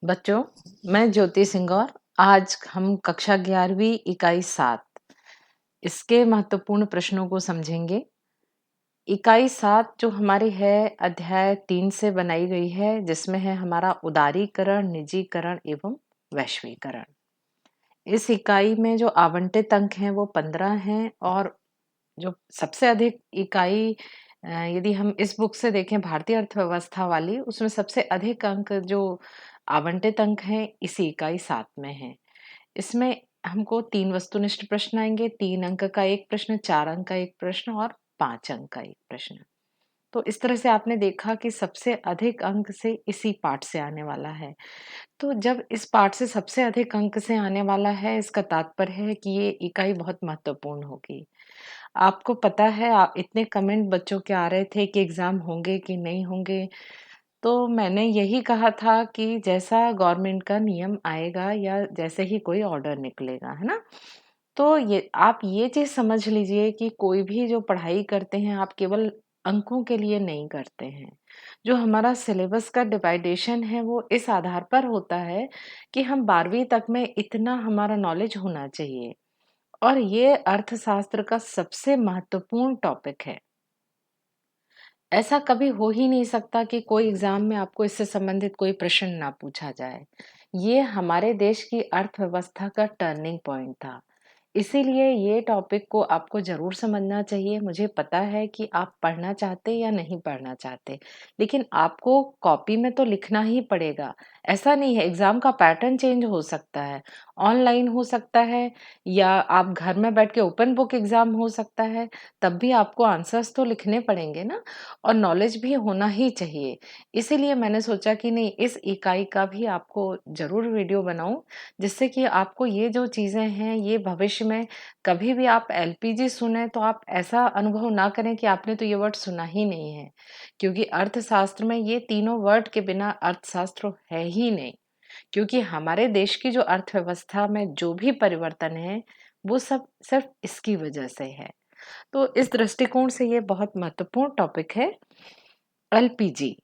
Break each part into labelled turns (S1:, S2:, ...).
S1: बच्चों, मैं ज्योति सिंगौर। आज हम कक्षा 11वीं इकाई 7 इसके महत्वपूर्ण प्रश्नों को समझेंगे। इकाई 7 जो हमारी है अध्याय 3 से बनाई गई है, जिसमें है हमारा उदारीकरण, निजीकरण एवं वैश्वीकरण। इस इकाई में जो आवंटित अंक हैं वो 15 हैं और जो सबसे अधिक इकाई यदि हम इस बुक से देखें भारतीय अर्थव्यवस्था वाली, उसमें सबसे अधिक अंक जो आवंटित अंक हैं इसी इकाई 7 में हैं। इसमें हमको 3 वस्तुनिष्ठ प्रश्न आएँगे, 3 अंक का 1 प्रश्न, 4 अंक का 1 प्रश्न और 5 अंक का 1 प्रश्न। तो इस तरह से आपने देखा कि सबसे अधिक अंक से इसी पाठ से आने वाला है। तो जब इस पाठ से सबसे अधिक अंक से आने वाला है, इसका तात्पर्य है कि ये इकाई बहुत महत्वपूर्ण होगी। आपको पता है इतने कमेंट बच्चों के आ रहे थे कि एग्ज़ाम होंगे कि नहीं होंगे, तो मैंने यही कहा था कि जैसा गवर्नमेंट का नियम आएगा या जैसे ही कोई ऑर्डर निकलेगा, है ना? तो ये आप ये चीज़ समझ लीजिए कि कोई भी जो पढ़ाई करते हैं, आप केवल अंकों के लिए नहीं करते हैं। जो हमारा सिलेबस का डिवाइडेशन है, वो इस आधार पर होता है कि हम 12वीं तक में इतना हमारा नॉलेज होना चाहिए और ये अर्थशास्त्र का सबसे महत्वपूर्ण टॉपिक है। ऐसा कभी हो ही नहीं सकता कि कोई एग्ज़ाम में आपको इससे संबंधित कोई प्रश्न ना पूछा जाए। ये हमारे देश की अर्थव्यवस्था का टर्निंग पॉइंट था। इसीलिए ये टॉपिक को आपको ज़रूर समझना चाहिए। मुझे पता है कि आप पढ़ना चाहते या नहीं पढ़ना चाहते, लेकिन आपको कॉपी में तो लिखना ही पड़ेगा। ऐसा नहीं है, एग्ज़ाम का पैटर्न चेंज हो सकता है, ऑनलाइन हो सकता है या आप घर में बैठ के ओपन बुक एग्ज़ाम हो सकता है, तब भी आपको आंसर्स तो लिखने पड़ेंगे ना और नॉलेज भी होना ही चाहिए। इसीलिए मैंने सोचा कि नहीं, इस इकाई का भी आपको ज़रूर वीडियो बनाऊँ, जिससे कि आपको ये जो चीज़ें हैं, ये भविष्य में कभी भी आप एलपीजी सुने तो आप ऐसा अनुभव ना करें कि आपने तो ये वर्ड सुना ही नहीं है। क्योंकि अर्थशास्त्र में ये तीनों वर्ड के बिना अर्थशास्त्र है ही नहीं। क्योंकि हमारे देश की जो अर्थव्यवस्था में जो भी परिवर्तन है, वो सब सिर्फ़ इसकी वजह से है। तो इस दृष्टिकोण से ये बहुत महत्वपूर्ण टॉपिक है, एलपीजी।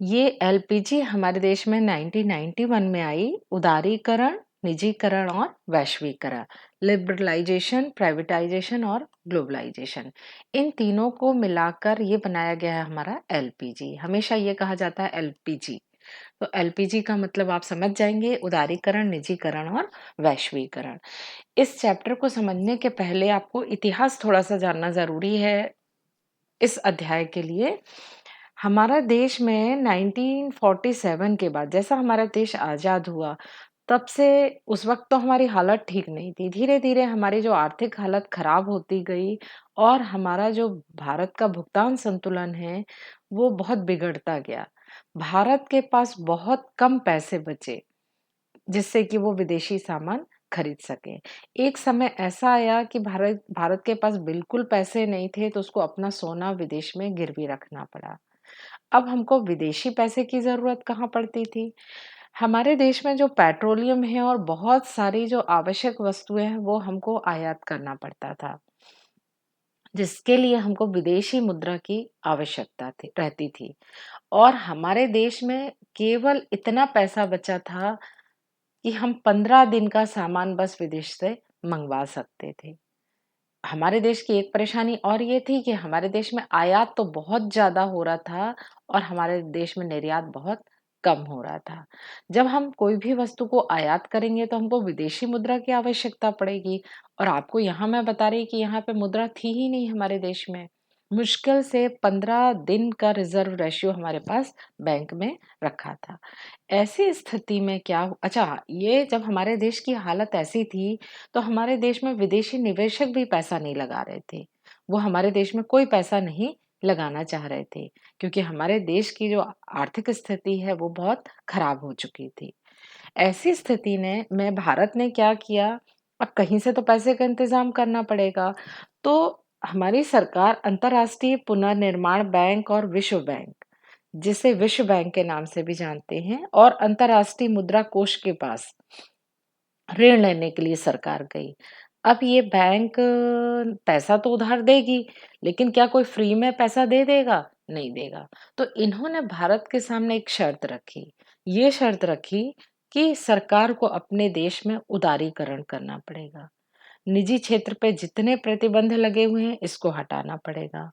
S1: ये एलपीजी हमारे देश में 1991 में आई। उदारीकरण, निजीकरण और वैश्वीकरण, लिबरलाइजेशन, प्राइवेटाइजेशन और ग्लोबलाइजेशन, इन तीनों को मिलाकर ये बनाया गया है हमारा एलपीजी। हमेशा ये कहा जाता है एलपीजी। तो एलपीजी का मतलब आप समझ जाएंगे, उदारीकरण, निजीकरण और वैश्वीकरण। इस चैप्टर को समझने के पहले आपको इतिहास थोड़ा सा जानना जरूरी है। इस अध्याय के लिए हमारा देश में 1947 के बाद, जैसा हमारा देश आज़ाद हुआ, तब से उस वक़्त तो हमारी हालत ठीक नहीं थी। धीरे-धीरे हमारी जो आर्थिक हालत खराब होती गई और हमारा जो भारत का भुगतान संतुलन है, वो बहुत बिगड़ता गया। भारत के पास बहुत कम पैसे बचे, जिससे कि वो विदेशी सामान खरीद सके। एक समय ऐसा आया कि भारत भारत के पास बिल्कुल पैसे नहीं थे, तो उसको अपना सोना विदेश में गिरवी रखना पड़ा। अब हमको विदेशी पैसे की ज़रूरत कहाँ पड़ती थी? हमारे देश में जो पेट्रोलियम है और बहुत सारी जो आवश्यक वस्तुएँ हैं, वो हमको आयात करना पड़ता था, जिसके लिए हमको विदेशी मुद्रा की आवश्यकता थी रहती थी और हमारे देश में केवल इतना पैसा बचा था कि हम 15 दिन का सामान बस विदेश से मंगवा सकते थे। हमारे देश की एक परेशानी और ये थी कि हमारे देश में आयात तो बहुत ज़्यादा हो रहा था और हमारे देश में निर्यात बहुत कम हो रहा था। जब हम कोई भी वस्तु को आयात करेंगे तो हमको विदेशी मुद्रा की आवश्यकता पड़ेगी और आपको यहाँ मैं बता रही कि यहाँ पे मुद्रा थी ही नहीं हमारे देश में। मुश्किल से 15 दिन का रिज़र्व रेशियो हमारे पास बैंक में रखा था। ऐसी स्थिति में अच्छा, ये जब हमारे देश की हालत ऐसी थी, तो हमारे देश में विदेशी निवेशक भी पैसा नहीं लगा रहे थे। वो हमारे देश में कोई पैसा नहीं लगाना चाह रहे थे, क्योंकि हमारे देश की जो आर्थिक स्थिति है, वो बहुत खराब हो चुकी थी। ऐसी स्थिति ने में भारत ने क्या किया, अब कहीं से तो पैसे का इंतज़ाम करना पड़ेगा। तो हमारी सरकार अंतर्राष्ट्रीय पुनर्निर्माण बैंक और विश्व बैंक, जिसे विश्व बैंक के नाम से भी जानते हैं, और अंतर्राष्ट्रीय मुद्रा कोष के पास ऋण लेने के लिए सरकार गई। अब ये बैंक पैसा तो उधार देगी, लेकिन क्या कोई फ्री में पैसा दे देगा? नहीं देगा। तो इन्होंने भारत के सामने एक शर्त रखी ये शर्त रखी कि सरकार को अपने देश में उदारीकरण करना पड़ेगा। निजी क्षेत्र पे जितने प्रतिबंध लगे हुए हैं, इसको हटाना पड़ेगा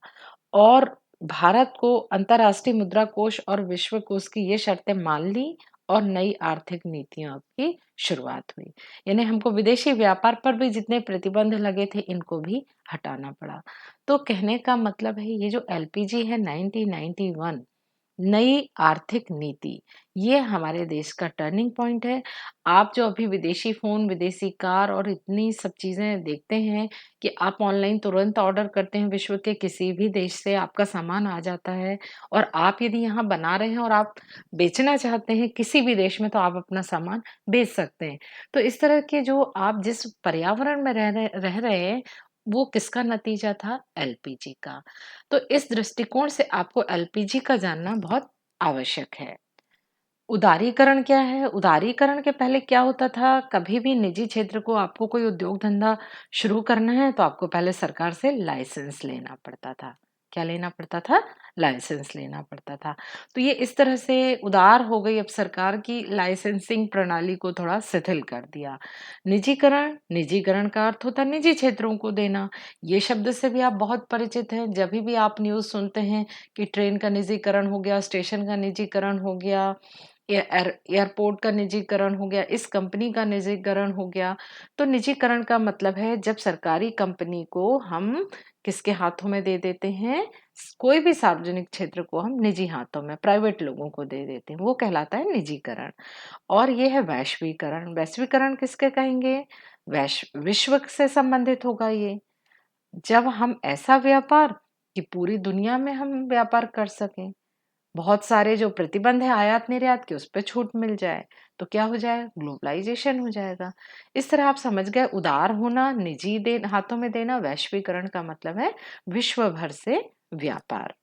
S1: और भारत को अंतर्राष्ट्रीय मुद्रा कोष और विश्व कोष की ये शर्तें मान ली और नई आर्थिक नीतियों की शुरुआत हुई। यानी हमको विदेशी व्यापार पर भी जितने प्रतिबंध लगे थे, इनको भी हटाना पड़ा। तो कहने का मतलब है ये जो एलपीजी है 1991 नई आर्थिक नीति, ये हमारे देश का टर्निंग पॉइंट है। आप जो अभी विदेशी फ़ोन, विदेशी कार और इतनी सब चीज़ें देखते हैं कि आप ऑनलाइन तुरंत ऑर्डर करते हैं, विश्व के किसी भी देश से आपका सामान आ जाता है और आप यदि यहाँ बना रहे हैं और आप बेचना चाहते हैं किसी भी देश में, तो आप अपना सामान बेच सकते हैं। तो इस तरह के जो आप जिस पर्यावरण में रह रहे हैं, वो किसका नतीजा था? एलपीजी का। तो इस दृष्टिकोण से आपको एलपीजी का जानना बहुत आवश्यक है। उदारीकरण क्या है? उदारीकरण के पहले क्या होता था? कभी भी निजी क्षेत्र को आपको कोई उद्योग धंधा शुरू करना है तो आपको पहले सरकार से लाइसेंस लेना पड़ता था। क्या लेना पड़ता था? लाइसेंस लेना पड़ता था। तो ये इस तरह से उदार हो गई अब सरकार की लाइसेंसिंग प्रणाली को थोड़ा शिथिल कर दिया। निजीकरण, निजीकरण का अर्थ होता है निजी क्षेत्रों को देना। ये शब्द से भी आप बहुत परिचित हैं। जभी भी आप न्यूज़ सुनते हैं कि ट्रेन का निजीकरण हो गया, स्टेशन का निजीकरण हो गया, एयरपोर्ट का निजीकरण हो गया, इस कंपनी का निजीकरण हो गया। तो निजीकरण का मतलब है जब सरकारी कंपनी को हम किसके हाथों में दे देते हैं, कोई भी सार्वजनिक क्षेत्र को हम निजी हाथों में, प्राइवेट लोगों को दे देते हैं, वो कहलाता है निजीकरण। और ये है वैश्वीकरण। वैश्वीकरण किसके कहेंगे? विश्व से संबंधित होगा ये। जब हम ऐसा व्यापार कि पूरी दुनिया में हम व्यापार कर सकें, बहुत सारे जो प्रतिबंध है आयात निर्यात के, उस पे छूट मिल जाए, तो क्या हो जाए? ग्लोबलाइजेशन हो जाएगा। इस तरह आप समझ गए, उदार होना, निजी दे हाथों में देना, वैश्वीकरण का मतलब है विश्व भर से व्यापार।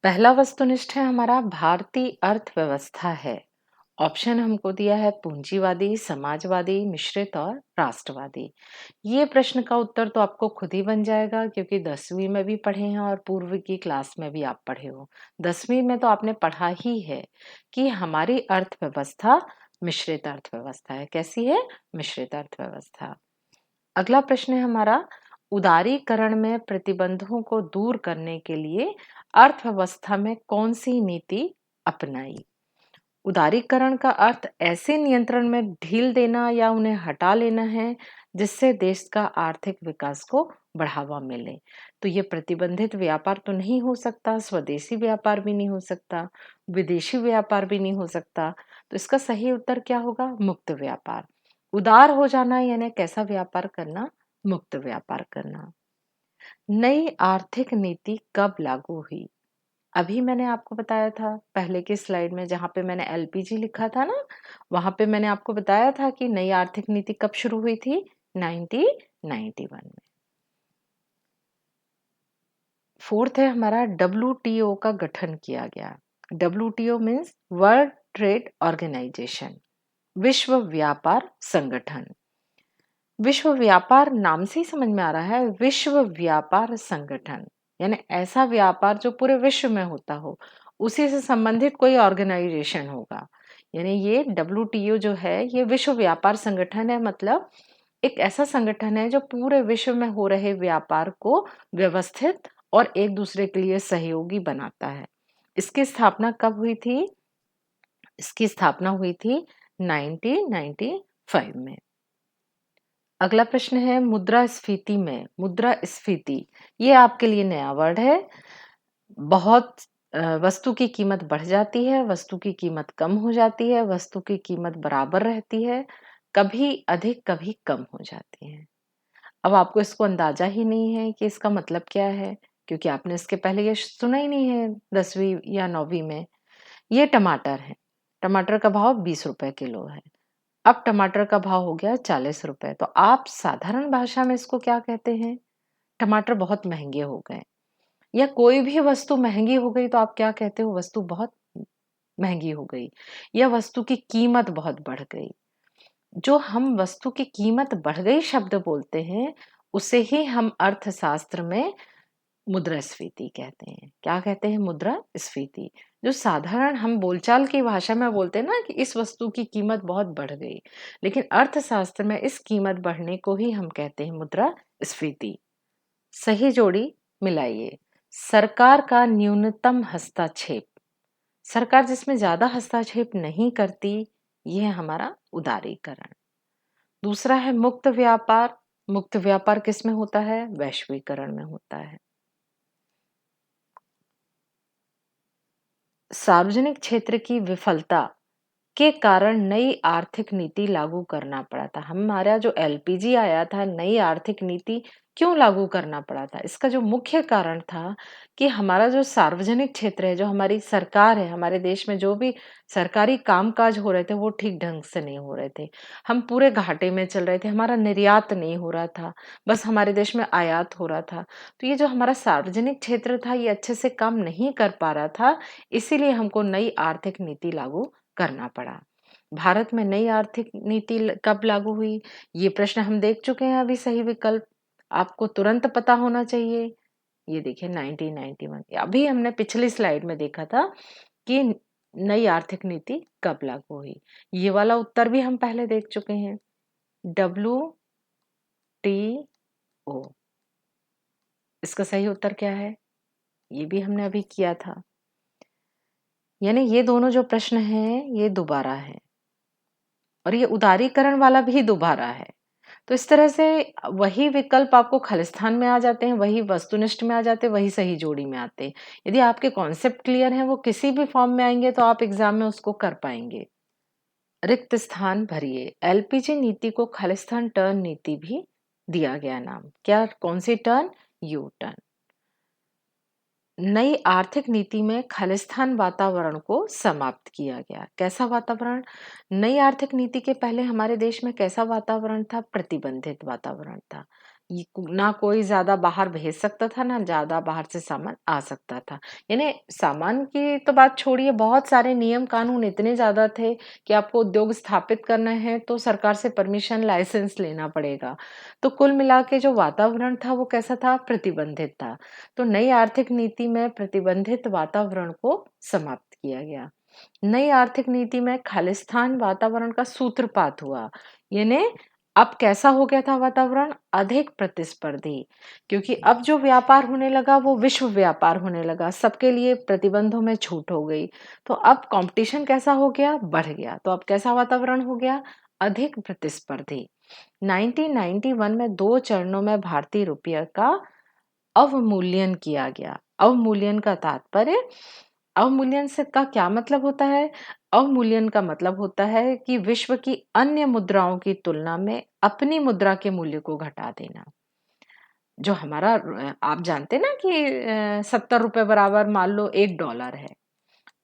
S1: पहला वस्तुनिष्ठ है हमारा भारतीय अर्थव्यवस्था है। ऑप्शन हमको दिया है पूंजीवादी, समाजवादी, मिश्रित और राष्ट्रवादी। ये प्रश्न का उत्तर तो आपको खुद ही बन जाएगा क्योंकि 10वीं में भी पढ़े हैं और पूर्व की क्लास में भी आप पढ़े हो। 10वीं में तो आपने पढ़ा ही है कि हमारी अर्थव्यवस्था मिश्रित अर्थव्यवस्था है। कैसी है? मिश्रित अर्थव्यवस्था। अगला प्रश्न है हमारा उदारीकरण में प्रतिबंधों को दूर करने के लिए अर्थव्यवस्था में कौन सी नीति अपनाई? उदारीकरण का अर्थ ऐसे नियंत्रण में ढील देना या उन्हें हटा लेना है जिससे देश का आर्थिक विकास को बढ़ावा मिले। तो ये प्रतिबंधित व्यापार तो नहीं हो सकता, स्वदेशी व्यापार भी नहीं हो सकता, विदेशी व्यापार भी नहीं हो सकता। तो इसका सही उत्तर क्या होगा? मुक्त व्यापार। उदार हो जाना यानी कैसा व्यापार करना? मुक्त व्यापार करना। नई आर्थिक नीति कब लागू हुई? अभी मैंने आपको बताया था पहले की स्लाइड में जहाँ पे मैंने एलपीजी लिखा था ना, वहां पे मैंने आपको बताया था कि नई आर्थिक नीति कब शुरू हुई थी? 1991 में। फोर्थ है हमारा डब्ल्यूटीओ का गठन किया गया। WTO means world trade organisation, विश्व व्यापार संगठन। विश्व व्यापार नाम से ही समझ में आ रहा है, विश्व व्यापार संगठन यानी ऐसा व्यापार जो पूरे विश्व में होता हो, उसी से संबंधित कोई ऑर्गेनाइजेशन होगा। यानी ये डब्ल्यूटीओ जो है ये विश्व व्यापार संगठन है, मतलब एक ऐसा संगठन है जो पूरे विश्व में हो रहे व्यापार को व्यवस्थित और एक दूसरे के लिए सहयोगी बनाता है। इसकी स्थापना कब हुई थी? इसकी स्थापना हुई थी 1995 में। अगला प्रश्न है मुद्रास्फीति में। मुद्रास्फीति ये आपके लिए नया वर्ड है। बहुत वस्तु की कीमत बढ़ जाती है, वस्तु की कीमत कम हो जाती है, वस्तु की कीमत बराबर रहती है, कभी अधिक कभी कम हो जाती है। अब आपको इसको अंदाजा ही नहीं है कि इसका मतलब क्या है, क्योंकि आपने इसके पहले ये सुना ही नहीं है 10वीं या 9वीं में। ये टमाटर है। टमाटर का भाव 20 रुपए किलो है। अब टमाटर का भाव हो गया 40 रुपए। तो आप साधारण भाषा में इसको क्या कहते हैं? टमाटर बहुत महंगे हो गए। या कोई भी वस्तु महंगी हो गई तो आप क्या कहते हो? वस्तु बहुत महंगी हो गई या वस्तु की कीमत बहुत बढ़ गई। जो हम वस्तु की कीमत बढ़ गई शब्द बोलते हैं, उसे ही हम अर्थशास्त्र में मुद्रास्फीति कहते हैं। क्या कहते हैं? मुद्रास्फीति। जो साधारण हम बोलचाल की भाषा में बोलते हैं ना कि इस वस्तु की कीमत बहुत बढ़ गई, लेकिन अर्थशास्त्र में इस कीमत बढ़ने को ही हम कहते हैं मुद्रास्फीति। सही जोड़ी मिलाइए। सरकार का न्यूनतम हस्तक्षेप। सरकार जिसमें ज्यादा हस्तक्षेप नहीं करती, यह है हमारा उदारीकरण। दूसरा है मुक्त व्यापार। मुक्त व्यापार किस में होता है? वैश्वीकरण में होता है। सार्वजनिक क्षेत्र की विफलता के कारण नई आर्थिक नीति लागू करना पड़ा था। हमारा जो एलपीजी आया था, नई आर्थिक नीति क्यों लागू करना पड़ा था? इसका जो मुख्य कारण था कि हमारा जो सार्वजनिक क्षेत्र है, जो हमारी सरकार है, हमारे देश में जो भी सरकारी कामकाज हो रहे थे, वो ठीक ढंग से नहीं हो रहे थे। हम पूरे घाटे में चल रहे थे, हमारा निर्यात नहीं हो रहा था, बस हमारे देश में आयात हो रहा था। तो ये जो हमारा सार्वजनिक क्षेत्र था, ये अच्छे से काम नहीं कर पा रहा था, इसीलिए हमको नई आर्थिक नीति लागू करना पड़ा। भारत में नई आर्थिक नीति कब लागू हुई? ये प्रश्न हम देख चुके हैं अभी। सही विकल्प आपको तुरंत पता होना चाहिए। ये देखिए 1991। अभी हमने पिछली स्लाइड में देखा था कि नई आर्थिक नीति कब लागू हुई। ये वाला उत्तर भी हम पहले देख चुके हैं। WTO। इसका सही उत्तर क्या है? ये भी हमने अभी किया था। यानी ये दोनों जो प्रश्न हैं, ये दोबारा है और ये उदारीकरण वाला भी दोबारा है। तो इस तरह से वही विकल्प आपको खालिस्तान में आ जाते हैं, वही वस्तुनिष्ठ में आ जाते हैं, वही सही जोड़ी में आते हैं। यदि आपके कॉन्सेप्ट क्लियर हैं, वो किसी भी फॉर्म में आएंगे तो आप एग्जाम में उसको कर पाएंगे। रिक्त स्थान भरिए। एलपीजी नीति को खालिस्तान टर्न नीति भी दिया गया नाम। क्या? कौन सी टर्न? U turn. नई आर्थिक नीति में खालिस्तान वातावरण को समाप्त किया गया। कैसा वातावरण? नई आर्थिक नीति के पहले हमारे देश में कैसा वातावरण था? प्रतिबंधित वातावरण था। ना कोई ज्यादा बाहर भेज सकता था, ना ज्यादा बाहर से सामान आ सकता था। यानी सामान की तो बात छोड़िए, बहुत सारे नियम कानून इतने ज्यादा थे कि आपको उद्योग स्थापित करना है तो सरकार से परमिशन, लाइसेंस लेना पड़ेगा। तो कुल मिला के जो वातावरण था वो कैसा था? प्रतिबंधित था। तो नई आर्थिक नीति में प्रतिबंधित वातावरण को समाप्त किया गया। नई आर्थिक नीति में खालिस्तान वातावरण का सूत्रपात हुआ। यानी अब कैसा हो गया था वातावरण? अधिक प्रतिस्पर्धी। क्योंकि अब जो व्यापार होने लगा वो विश्व व्यापार होने लगा, सबके लिए प्रतिबंधों में छूट हो गई। तो अब कंपटीशन कैसा हो गया? बढ़ गया। तो अब कैसा वातावरण हो गया? अधिक प्रतिस्पर्धी। 1991 में 2 चरणों में भारतीय रुपये का अवमूल्यन किया गया। अवमूल्यन का तात्पर्य, अवमूल्यन से का क्या मतलब होता है? अवमूल्यन का मतलब होता है कि विश्व की अन्य मुद्राओं की तुलना में अपनी मुद्रा के मूल्य को घटा देना। जो हमारा आप जानते हैं ना कि 70 रुपए बराबर मान लो $1 है,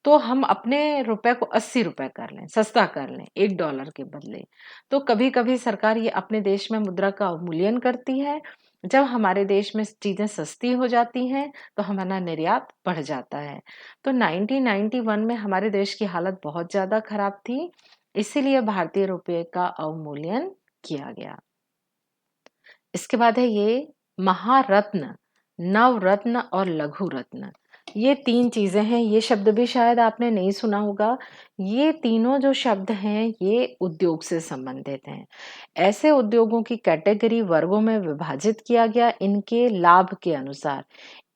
S1: तो हम अपने रुपए को 80 रुपए कर लें, सस्ता कर लें $1 के बदले। तो कभी कभी सरकार ये अपने देश में मुद्रा का अवमूल्यन करती है। जब हमारे देश में चीजें सस्ती हो जाती हैं तो हमारा निर्यात बढ़ जाता है। तो 1991 में हमारे देश की हालत बहुत ज्यादा खराब थी, इसीलिए भारतीय रुपये का अवमूल्यन किया गया। इसके बाद है ये महारत्न, नवरत्न और लघु रत्न। ये 3 चीजें हैं। ये शब्द भी शायद आपने नहीं सुना होगा। ये तीनों जो शब्द हैं, ये उद्योग से संबंधित हैं। ऐसे उद्योगों की कैटेगरी वर्गों में विभाजित किया गया इनके लाभ के अनुसार।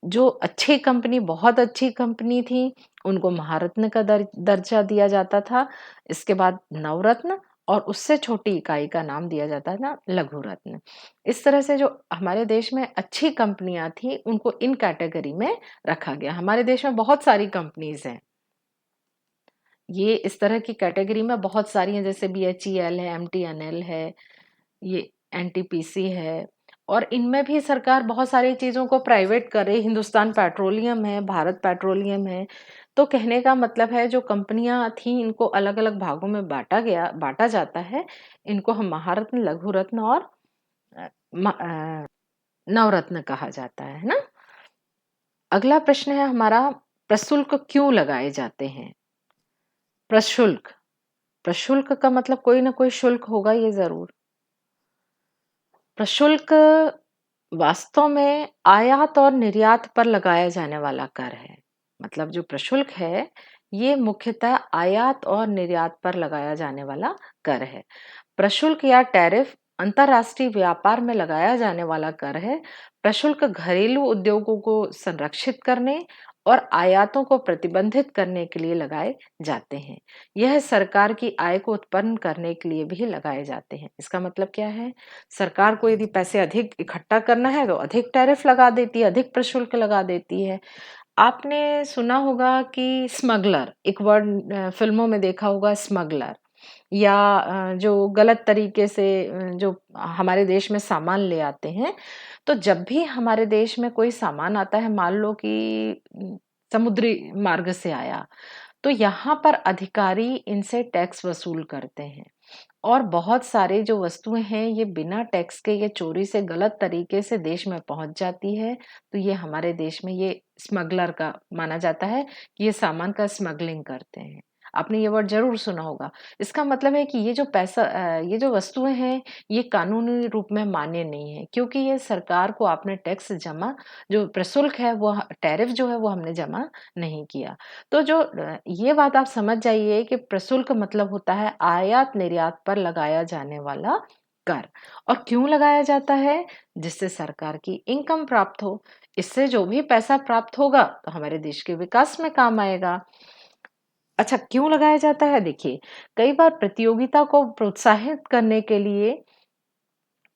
S1: जो अच्छी कंपनी, बहुत अच्छी कंपनी थी, उनको महारत्न का दर्जा दिया जाता था। इसके बाद नवरत्न, और उससे छोटी इकाई का नाम दिया जाता था लघु रत्न। इस तरह से जो हमारे देश में अच्छी कंपनियां थी, उनको इन कैटेगरी में रखा गया। हमारे देश में बहुत सारी कंपनीज हैं, ये इस तरह की कैटेगरी में बहुत सारी हैं, जैसे BHEL है, MTNL है, ये NTPC है। और इनमें भी सरकार बहुत सारी चीजों को प्राइवेट कर रही। हिंदुस्तान पेट्रोलियम है, भारत पेट्रोलियम है। तो कहने का मतलब है, जो कंपनियां थी इनको अलग अलग भागों में बांटा जाता है। इनको हम महारत्न, लघु रत्न और अ, नवरत्न कहा जाता है ना। अगला प्रश्न है हमारा, प्रशुल्क क्यों लगाए जाते हैं? प्रशुल्क, प्रशुल्क का मतलब कोई ना कोई शुल्क होगा ये जरूर। प्रशुल्क वास्तव में आयात और निर्यात पर लगाया जाने वाला कर है। मतलब जो प्रशुल्क है, ये मुख्यतः आयात और निर्यात पर लगाया जाने वाला कर है। प्रशुल्क या टैरिफ अंतर्राष्ट्रीय व्यापार में लगाया जाने वाला कर है। प्रशुल्क घरेलू उद्योगों को संरक्षित करने और आयातों को प्रतिबंधित करने के लिए लगाए जाते हैं। यह सरकार की आय को उत्पन्न करने के लिए भी लगाए जाते हैं। इसका मतलब क्या है? सरकार को यदि पैसे अधिक इकट्ठा करना है तो अधिक टैरिफ लगा देती है, अधिक प्रशुल्क लगा देती है। आपने सुना होगा कि स्मगलर, एक वर्ड फ़िल्मों में देखा होगा, स्मगलर, या जो गलत तरीके से जो हमारे देश में सामान ले आते हैं, तो जब भी हमारे देश में कोई सामान आता है, मान लो कि समुद्री मार्ग से आया, तो यहाँ पर अधिकारी इनसे टैक्स वसूल करते हैं। और बहुत सारे जो वस्तुएँ हैं, ये बिना टैक्स के, ये चोरी से, गलत तरीके से देश में पहुँच जाती है, तो ये हमारे देश में ये स्मगलर का माना जाता है कि ये सामान का स्मगलिंग करते हैं। आपने ये वर्ड ज़रूर सुना होगा। इसका मतलब है कि ये जो ये जो वस्तुएँ हैं, ये कानूनी रूप में मान्य नहीं है, क्योंकि ये सरकार को आपने टैक्स जमा, जो प्रशुल्क है, वो टैरिफ जो है, वो हमने जमा नहीं किया। तो जो ये बात आप समझ जाइए कि प्रशुल्क मतलब होता है आयात-निर्यात पर लगाया जाने वाला कर। और क्यों लगाया जाता है? जिससे सरकार की इनकम प्राप्त हो। इससे जो भी पैसा प्राप्त होगा, तो हमारे देश के विकास में काम आएगा। अच्छा, क्यों लगाया जाता है? देखिए, कई बार प्रतियोगिता को प्रोत्साहित करने के लिए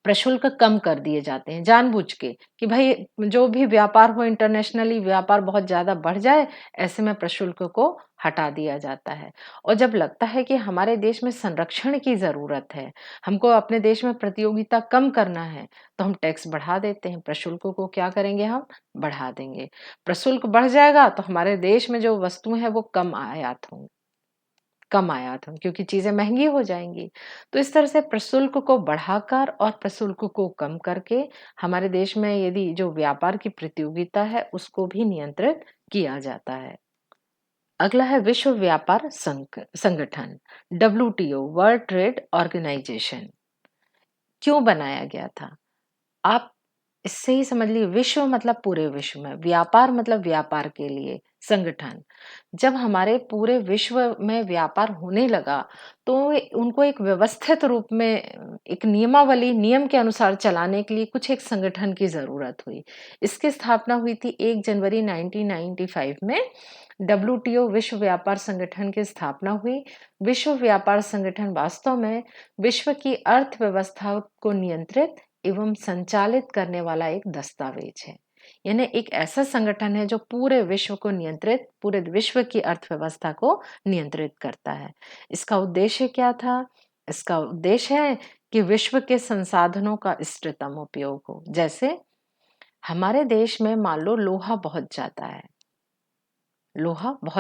S1: प्रशुल्क कम कर दिए जाते हैं जानबूझ के, कि भाई जो भी व्यापार हो, इंटरनेशनली व्यापार बहुत ज़्यादा बढ़ जाए, ऐसे में प्रशुल्क को हटा दिया जाता है। और जब लगता है कि हमारे देश में संरक्षण की ज़रूरत है, हमको अपने देश में प्रतियोगिता कम करना है, तो हम टैक्स बढ़ा देते हैं, प्रशुल्क को क्या करेंगे हम? बढ़ा देंगे। प्रशुल्क बढ़ जाएगा तो हमारे देश में जो वस्तुएँ हैं वो कम आयात हों, क्योंकि चीज़ें महँगी हो जाएँगी। तो इस तरह से प्रशुल्क को बढ़ाकर और प्रशुल्क को कम करके हमारे देश में यदि जो व्यापार की प्रतियोगिता है, उसको भी नियंत्रित किया जाता है। अगला है विश्व व्यापार संगठन, डब्ल्यूटीओ, वर्ल्ड ट्रेड ऑर्गेनाइजेशन। क्यों बनाया गया था? आप इससे ही समझ लीजिए, विश्व मतलब पूरे विश्व में, व्यापार मतलब व्यापार के लिए, संगठन। जब हमारे पूरे विश्व में व्यापार होने लगा, तो उनको एक व्यवस्थित रूप में एक नियमावली, नियम के अनुसार चलाने के लिए कुछ एक संगठन की ज़रूरत हुई। इसकी स्थापना हुई थी 1 जनवरी 1995 में। डब्ल्यूटीओ, विश्व व्यापार संगठन की स्थापना हुई। विश्व व्यापार संगठन वास्तव में विश्व की अर्थव्यवस्था को नियंत्रित एवं संचालित करने वाला एक दस्तावेज है। यानी एक ऐसा संगठन है जो पूरे विश्व को नियंत्रित, पूरे विश्व की अर्थव्यवस्था को नियंत्रित करता है। इसका उद्देश्य क्या था? इसका उद्देश्य है कि विश्व के संसाधनों का इष्टतम उपयोग हो। जैसे हमारे देश में मान लो लोहा बहुत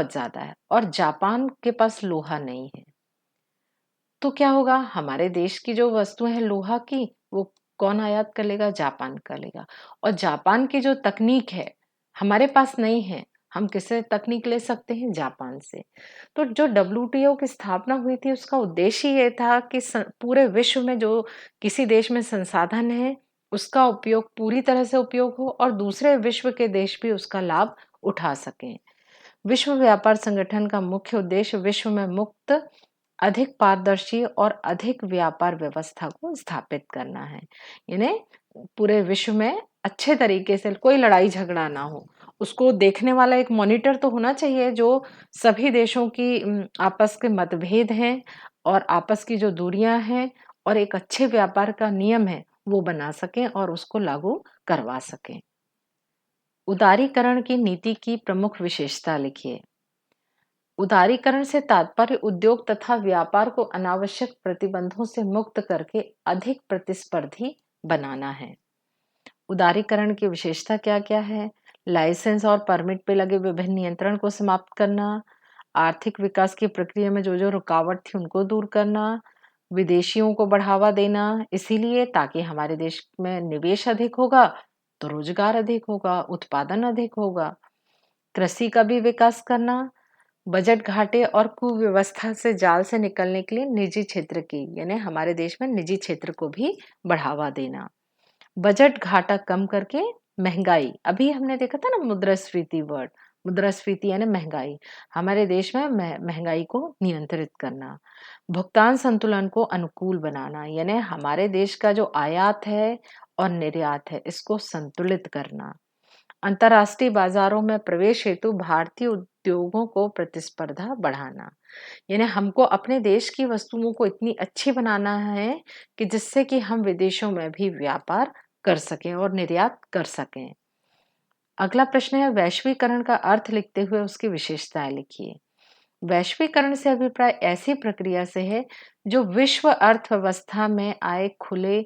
S1: ज़्यादा है और जापान के पास लोहा नहीं है। तो क्या होगा? हमारे देश की जो वस्तुएँ हैं लोहा की, वो कौन आयात कर लेगा? जापान कर लेगा। और जापान की जो तकनीक है, हमारे पास नहीं है। हम किससे तकनीक ले सकते हैं? जापान से। तो जो डब्ल्यूटीओ की स्थापना हुई थी, उसका उद्देश्य ये था कि पूरे विश्व में जो किसी देश में संसाधन है, उसका उपयोग पूरी तरह से उपयोग हो और दूसरे विश्व के देश भी उसका लाभ उठा सकें। विश्व व्यापार संगठन का मुख्य उद्देश्य विश्व में मुक्त, अधिक पारदर्शी और अधिक व्यापार व्यवस्था को स्थापित करना है। यानी पूरे विश्व में अच्छे तरीके से कोई लड़ाई झगड़ा ना हो। उसको देखने वाला एक मॉनिटर तो होना चाहिए जो सभी देशों की आपस के मतभेद हैं और आपस की जो दूरियां हैं और एक अच्छे व्यापार का नियम है, वो बना सकें और उसको लागू करवा सकें। उदारीकरण की नीति की प्रमुख विशेषता लिखिए। उदारीकरण से तात्पर्य उद्योग तथा व्यापार को अनावश्यक प्रतिबंधों से मुक्त करके अधिक प्रतिस्पर्धी बनाना है। उदारीकरण की विशेषता क्या-क्या है? लाइसेंस और परमिट पे लगे विभिन्न नियंत्रण को समाप्त करना, आर्थिक विकास की प्रक्रिया में जो-जो रुकावट थी उनको दूर करना, विदेशियों को बढ़ावा देना, इसीलिए ताकि हमारे देश में निवेश अधिक होगा, तो रोजगार अधिक होगा, उत्पादन अधिक होगा। कृषि का भी विकास करना, बजट घाटे और कुव्यवस्था से जाल से निकलने के लिए निजी क्षेत्र की, यानी हमारे देश में निजी क्षेत्र को भी बढ़ावा देना। बजट घाटा कम करके महंगाई, अभी हमने देखा था ना मुद्रास्फीति वर्ड, मुद्रास्फीति यानी महंगाई, हमारे देश में महंगाई को नियंत्रित करना। भुगतान संतुलन को अनुकूल बनाना, यानी हमारे देश का जो आयात है और निर्यात है इसको संतुलित करना। अंतर्राष्ट्रीय बाजारों में प्रवेश हेतु भारतीय उद्योगों को प्रतिस्पर्धा बढ़ाना, यानी हमको अपने देश की वस्तुओं को इतनी अच्छी बनाना है कि जिससे कि हम विदेशों में भी व्यापार कर सकें और निर्यात कर सकें। अगला प्रश्न है, वैश्वीकरण का अर्थ लिखते हुए उसकी विशेषताएं लिखिए। वैश्वीकरण से अभिप्राय ऐसी प्रक्रिया से है जो विश्व अर्थव्यवस्था में आए खुले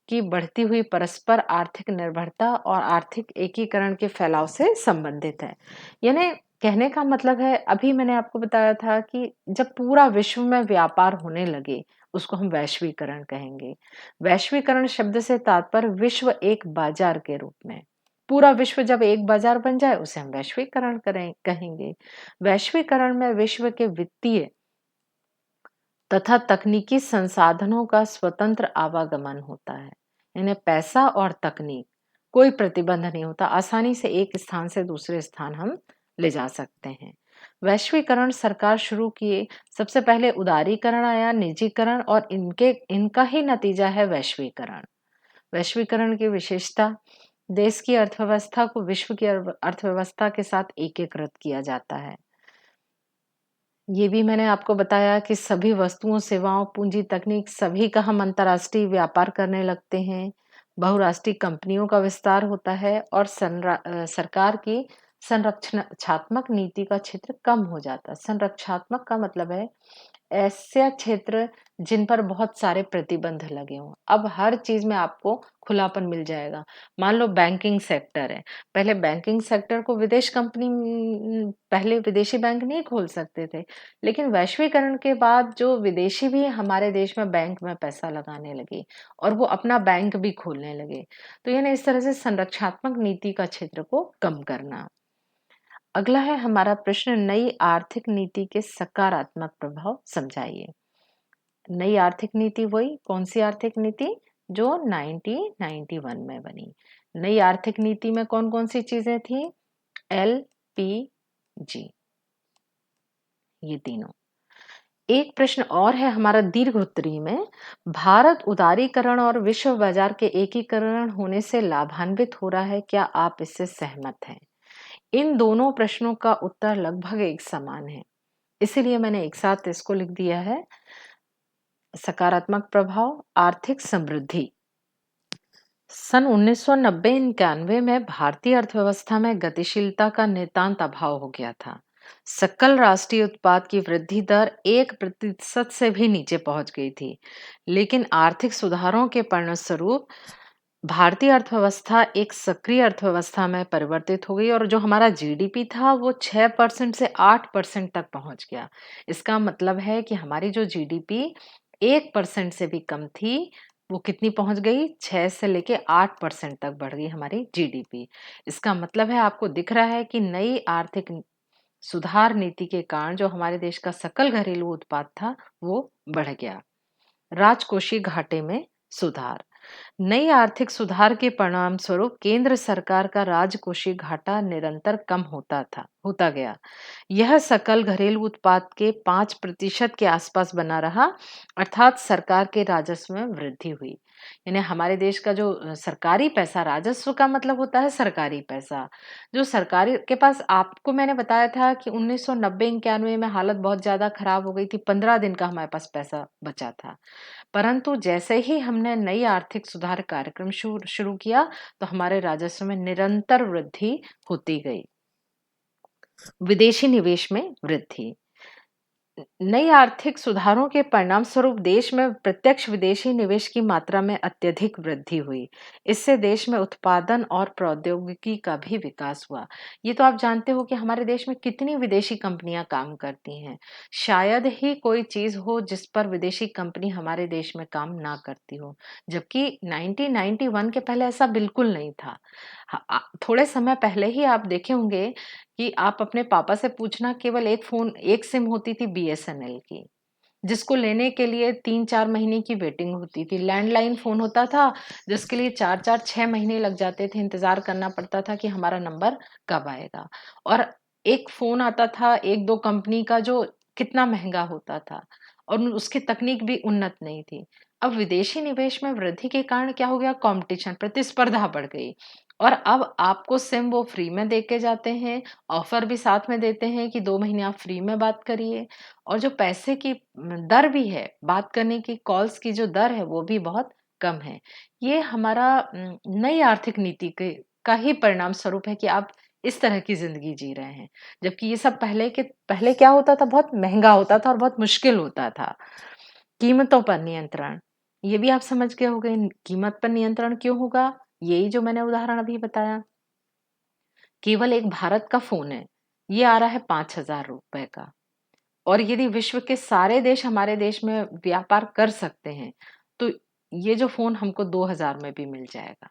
S1: की बढ़ती हुई परस्पर आर्थिक निर्भरता और आर्थिक एकीकरण के फैलाव से संबंधित है। यानी कहने का मतलब है, अभी मैंने आपको बताया था कि जब पूरा विश्व में व्यापार होने लगे उसको हम वैश्वीकरण कहेंगे। वैश्वीकरण शब्द से तात्पर्य विश्व एक बाजार के रूप में, पूरा विश्व जब एक बाजार बन जाए उसे हम वैश्वीकरण कहेंगे। वैश्वीकरण में विश्व के वित्तीय तथा तकनीकी संसाधनों का स्वतंत्र आवागमन होता है, यानी पैसा और तकनीक कोई प्रतिबंध नहीं होता, आसानी से एक स्थान से दूसरे स्थान हम ले जा सकते हैं। वैश्वीकरण सरकार शुरू किए, सबसे पहले उदारीकरण आया, निजीकरण, और इनका ही नतीजा है वैश्वीकरण। वैश्वीकरण की विशेषता, देश की अर्थव्यवस्था को विश्व की अर्थव्यवस्था के साथ एकीकृत किया जाता है। ये भी मैंने आपको बताया कि सभी वस्तुओं, सेवाओं, पूंजी, तकनीक सभी का हम अंतर्राष्ट्रीय व्यापार करने लगते हैं। बहुराष्ट्रीय कंपनियों का विस्तार होता है और सरकार की संरक्षणात्मक नीति का क्षेत्र कम हो जाता है। संरक्षणात्मक का मतलब है ऐसे क्षेत्र जिन पर बहुत सारे प्रतिबंध लगे हों। अब हर चीज में आपको खुलापन मिल जाएगा। मान लो बैंकिंग सेक्टर है, पहले बैंकिंग सेक्टर को पहले विदेशी बैंक नहीं खोल सकते थे, लेकिन वैश्वीकरण के बाद जो विदेशी भी हमारे देश में बैंक में पैसा लगाने लगे और वो अपना बैंक भी खोलने लगे। तो यानी इस तरह से संरक्षणात्मक नीति का क्षेत्र को कम करना। अगला है हमारा प्रश्न, नई आर्थिक नीति के सकारात्मक प्रभाव समझाइए। नई आर्थिक नीति वही कौन सी आर्थिक नीति जो 1991 में बनी। नई आर्थिक नीति में कौन कौन सी चीजें थी? LPG, ये तीनों। एक प्रश्न और है हमारा दीर्घ उत्तरी में, भारत उदारीकरण और विश्व बाजार के एकीकरण होने से लाभान्वित हो रहा है, क्या आप इससे सहमत हैं? इन दोनों प्रश्नों का उत्तर लगभग एक समान है, इसीलिए मैंने एक साथ इसको लिख दिया है। सकारात्मक प्रभाव, आर्थिक समृद्धि। सन 1990-91 में भारतीय अर्थव्यवस्था में गतिशीलता का नितांत अभाव हो गया था। सकल राष्ट्रीय उत्पाद की वृद्धि दर 1% से भी नीचे पहुंच गई थी, लेकिन आर्थिक सुधारों के परिणामस्वरूप भारतीय अर्थव्यवस्था एक सक्रिय अर्थव्यवस्था में परिवर्तित हो गई और जो हमारा जीडीपी था वो 6% से 8% तक पहुंच गया। इसका मतलब है कि हमारी जो जीडीपी 1% से भी कम थी, वो कितनी पहुंच गई? 6 से लेके 8% तक बढ़ गई हमारी जीडीपी। इसका मतलब है, आपको दिख रहा है कि नई आर्थिक सुधार नीति के कारण जो हमारे देश का सकल घरेलू उत्पाद था वो बढ़ गया। राजकोषीय घाटे में सुधार। नई आर्थिक सुधार के परिणाम स्वरूप केंद्र सरकार का राजकोषीय घाटा निरंतर कम होता गया। यह सकल घरेलू उत्पाद के 5% के आसपास बना रहा, अर्थात सरकार के राजस्व में वृद्धि हुई। यानी हमारे देश का जो सरकारी पैसा, राजस्व का मतलब होता है सरकारी पैसा, जो सरकारी के पास, आपको मैंने बताया था कि 1990-91 में हालत बहुत ज्यादा खराब हो गई थी, 15 दिन का हमारे पास पैसा बचा था। परंतु जैसे ही हमने नई आर्थिक सुधार कार्यक्रम शुरू किया तो हमारे राजस्व में निरंतर वृद्धि होती गई। विदेशी निवेश में वृद्धि। नई आर्थिक सुधारों के परिणाम स्वरूप देश में प्रत्यक्ष विदेशी निवेश की मात्रा में अत्यधिक वृद्धि हुई। इससे देश में उत्पादन और प्रौद्योगिकी का भी विकास हुआ। ये तो आप जानते हो कि हमारे देश में कितनी विदेशी कंपनियां काम करती हैं। शायद ही कोई चीज हो जिस पर विदेशी कंपनी हमारे देश में काम ना करती हो, जबकि 1991 के पहले ऐसा बिल्कुल नहीं था। थोड़े समय पहले ही आप देखे होंगे कि आप अपने पापा से पूछना, केवल एक सिम होती थी बीएसएनएल की। जिसको लेने के लिए 3-4 महीने की वेटिंग होती थी। लैंडलाइन फ़ोन होता था, जिसके लिए 4-4 6 महीने लग जाते थे, इंतज़ार करना पड़ता था कि हमारा नंबर कब आएगा। और एक फ़ोन आता था 1-2 कंपनी का जो कितना महँगा होता था और उसकी तकनीक भी उन्नत नहीं थी। अब विदेशी निवेश में वृद्धि के कारण क्या हो गया, कॉम्पिटिशन, प्रतिस्पर्धा बढ़ गई और अब आपको सिम वो फ्री में दे के जाते हैं, ऑफ़र भी साथ में देते हैं कि 2 महीने आप फ्री में बात करिए और जो पैसे की दर भी है, बात करने की कॉल्स की जो दर है वो भी बहुत कम है। ये हमारा नई आर्थिक नीति के का ही परिणाम स्वरूप है कि आप इस तरह की ज़िंदगी जी रहे हैं। जबकि ये सब पहले क्या होता था, बहुत महँगा होता था और बहुत मुश्किल होता था। कीमतों पर नियंत्रण, ये भी आप समझ गए होंगे, कीमत पर नियंत्रण क्यों होगा? यही जो मैंने उदाहरण अभी बताया। केवल एक भारत का फ़ोन है, ये आ रहा है ₹5000 का। और यदि विश्व के सारे देश हमारे देश में व्यापार कर सकते हैं, तो ये जो फ़ोन हमको 2000 में भी मिल जाएगा।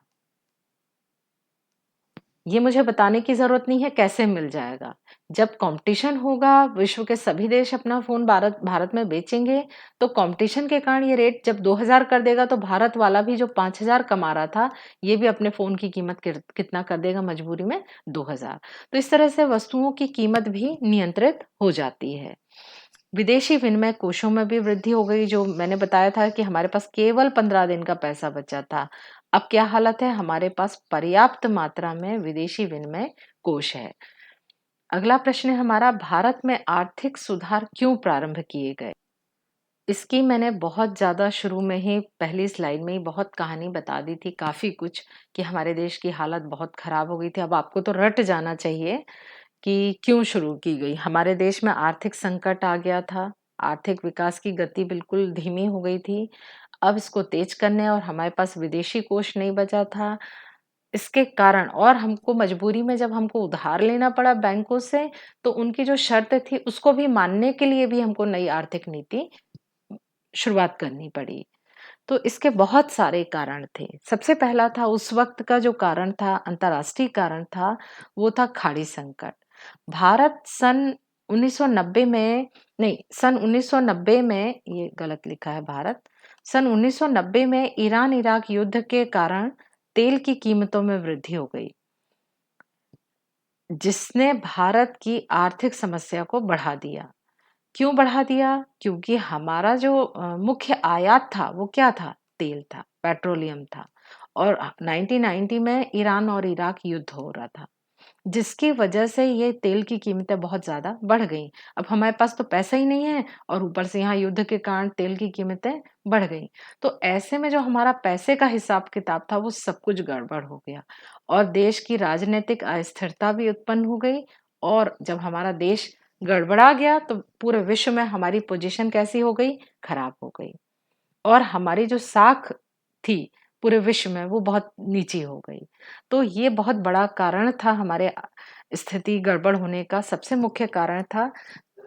S1: ये मुझे बताने की ज़रूरत नहीं है कैसे मिल जाएगा। जब कॉम्पिटिशन होगा, विश्व के सभी देश अपना फ़ोन भारत भारत में बेचेंगे, तो कॉम्पिटिशन के कारण ये रेट जब 2000 कर देगा, तो भारत वाला भी जो 5000 कमा रहा था, ये भी अपने फ़ोन की कीमत कितना कर देगा मजबूरी में? 2000। तो इस तरह से वस्तुओं की कीमत भी नियंत्रित हो जाती है। विदेशी विनिमय कोषों में भी वृद्धि हो गई, जो मैंने बताया था कि हमारे पास केवल 15 दिन का पैसा बचा था। अब क्या हालत है? हमारे पास पर्याप्त मात्रा में विदेशी विनिमय कोष है। अगला प्रश्न है हमारा, भारत में आर्थिक सुधार क्यों प्रारंभ किए गए? इसकी मैंने बहुत ज़्यादा शुरू में ही पहली स्लाइड में ही बहुत कहानी बता दी थी, काफ़ी कुछ कि हमारे देश की हालत बहुत खराब हो गई थी। अब आपको तो रट जाना चाहिए कि क्यों शुरू की गई। हमारे देश में आर्थिक संकट आ गया था, आर्थिक विकास की गति बिल्कुल धीमी हो गई थी। अब इसको तेज करने और हमारे पास विदेशी कोष नहीं बचा था। इसके कारण और हमको मजबूरी में जब हमको उधार लेना पड़ा बैंकों से, तो उनकी जो शर्त थी उसको भी मानने के लिए भी हमको नई आर्थिक नीति शुरुआत करनी पड़ी। तो इसके बहुत सारे कारण थे। सबसे पहला था, उस वक़्त का जो कारण था, अंतर्राष्ट्रीय कारण था, वो था खाड़ी संकट। भारत सन 1990 में नहीं, सन 1990 में, ये गलत लिखा है भारत, सन 1990 में ईरान-इराक युद्ध के कारण तेल की कीमतों में वृद्धि हो गई, जिसने भारत की आर्थिक समस्या को बढ़ा दिया। क्यों बढ़ा दिया? क्योंकि हमारा जो मुख्य आयात था वो क्या था? तेल था, पेट्रोलियम था और 1990 में ईरान और इराक युद्ध हो रहा था, जिसकी वजह से ये तेल की कीमतें बहुत ज़्यादा बढ़ गईं। अब हमारे पास तो पैसा ही नहीं है और ऊपर से यहाँ युद्ध के कारण तेल की कीमतें बढ़ गईं। तो ऐसे में जो हमारा पैसे का हिसाब-किताब था वो सब कुछ गड़बड़ हो गया और देश की राजनीतिक अस्थिरता भी उत्पन्न हो गई और जब हमारा देश गड़बड़ा गया तो पूरे विश्व में हमारी पोजीशन कैसी हो गई? खराब हो गई और हमारी जो साख थी पूरे विश्व में वो बहुत नीची हो गई। तो ये बहुत बड़ा कारण था हमारे स्थिति गड़बड़ होने का। सबसे मुख्य कारण था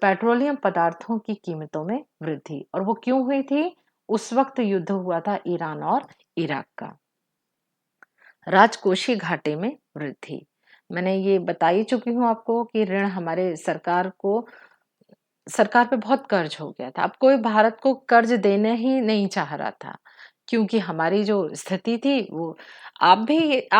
S1: पेट्रोलियम पदार्थों की कीमतों में वृद्धि और वो क्यों हुई थी? उस वक़्त युद्ध हुआ था ईरान और इराक का। राजकोषीय घाटे में वृद्धि। मैंने ये बता ही चुकी हूँ आपको कि ऋण हमारे सरकार पे बहुत कर्ज हो गया था। अब कोई भारत को कर्ज देने ही नहीं चाह रहा था, क्योंकि हमारी जो स्थिति थी वो आप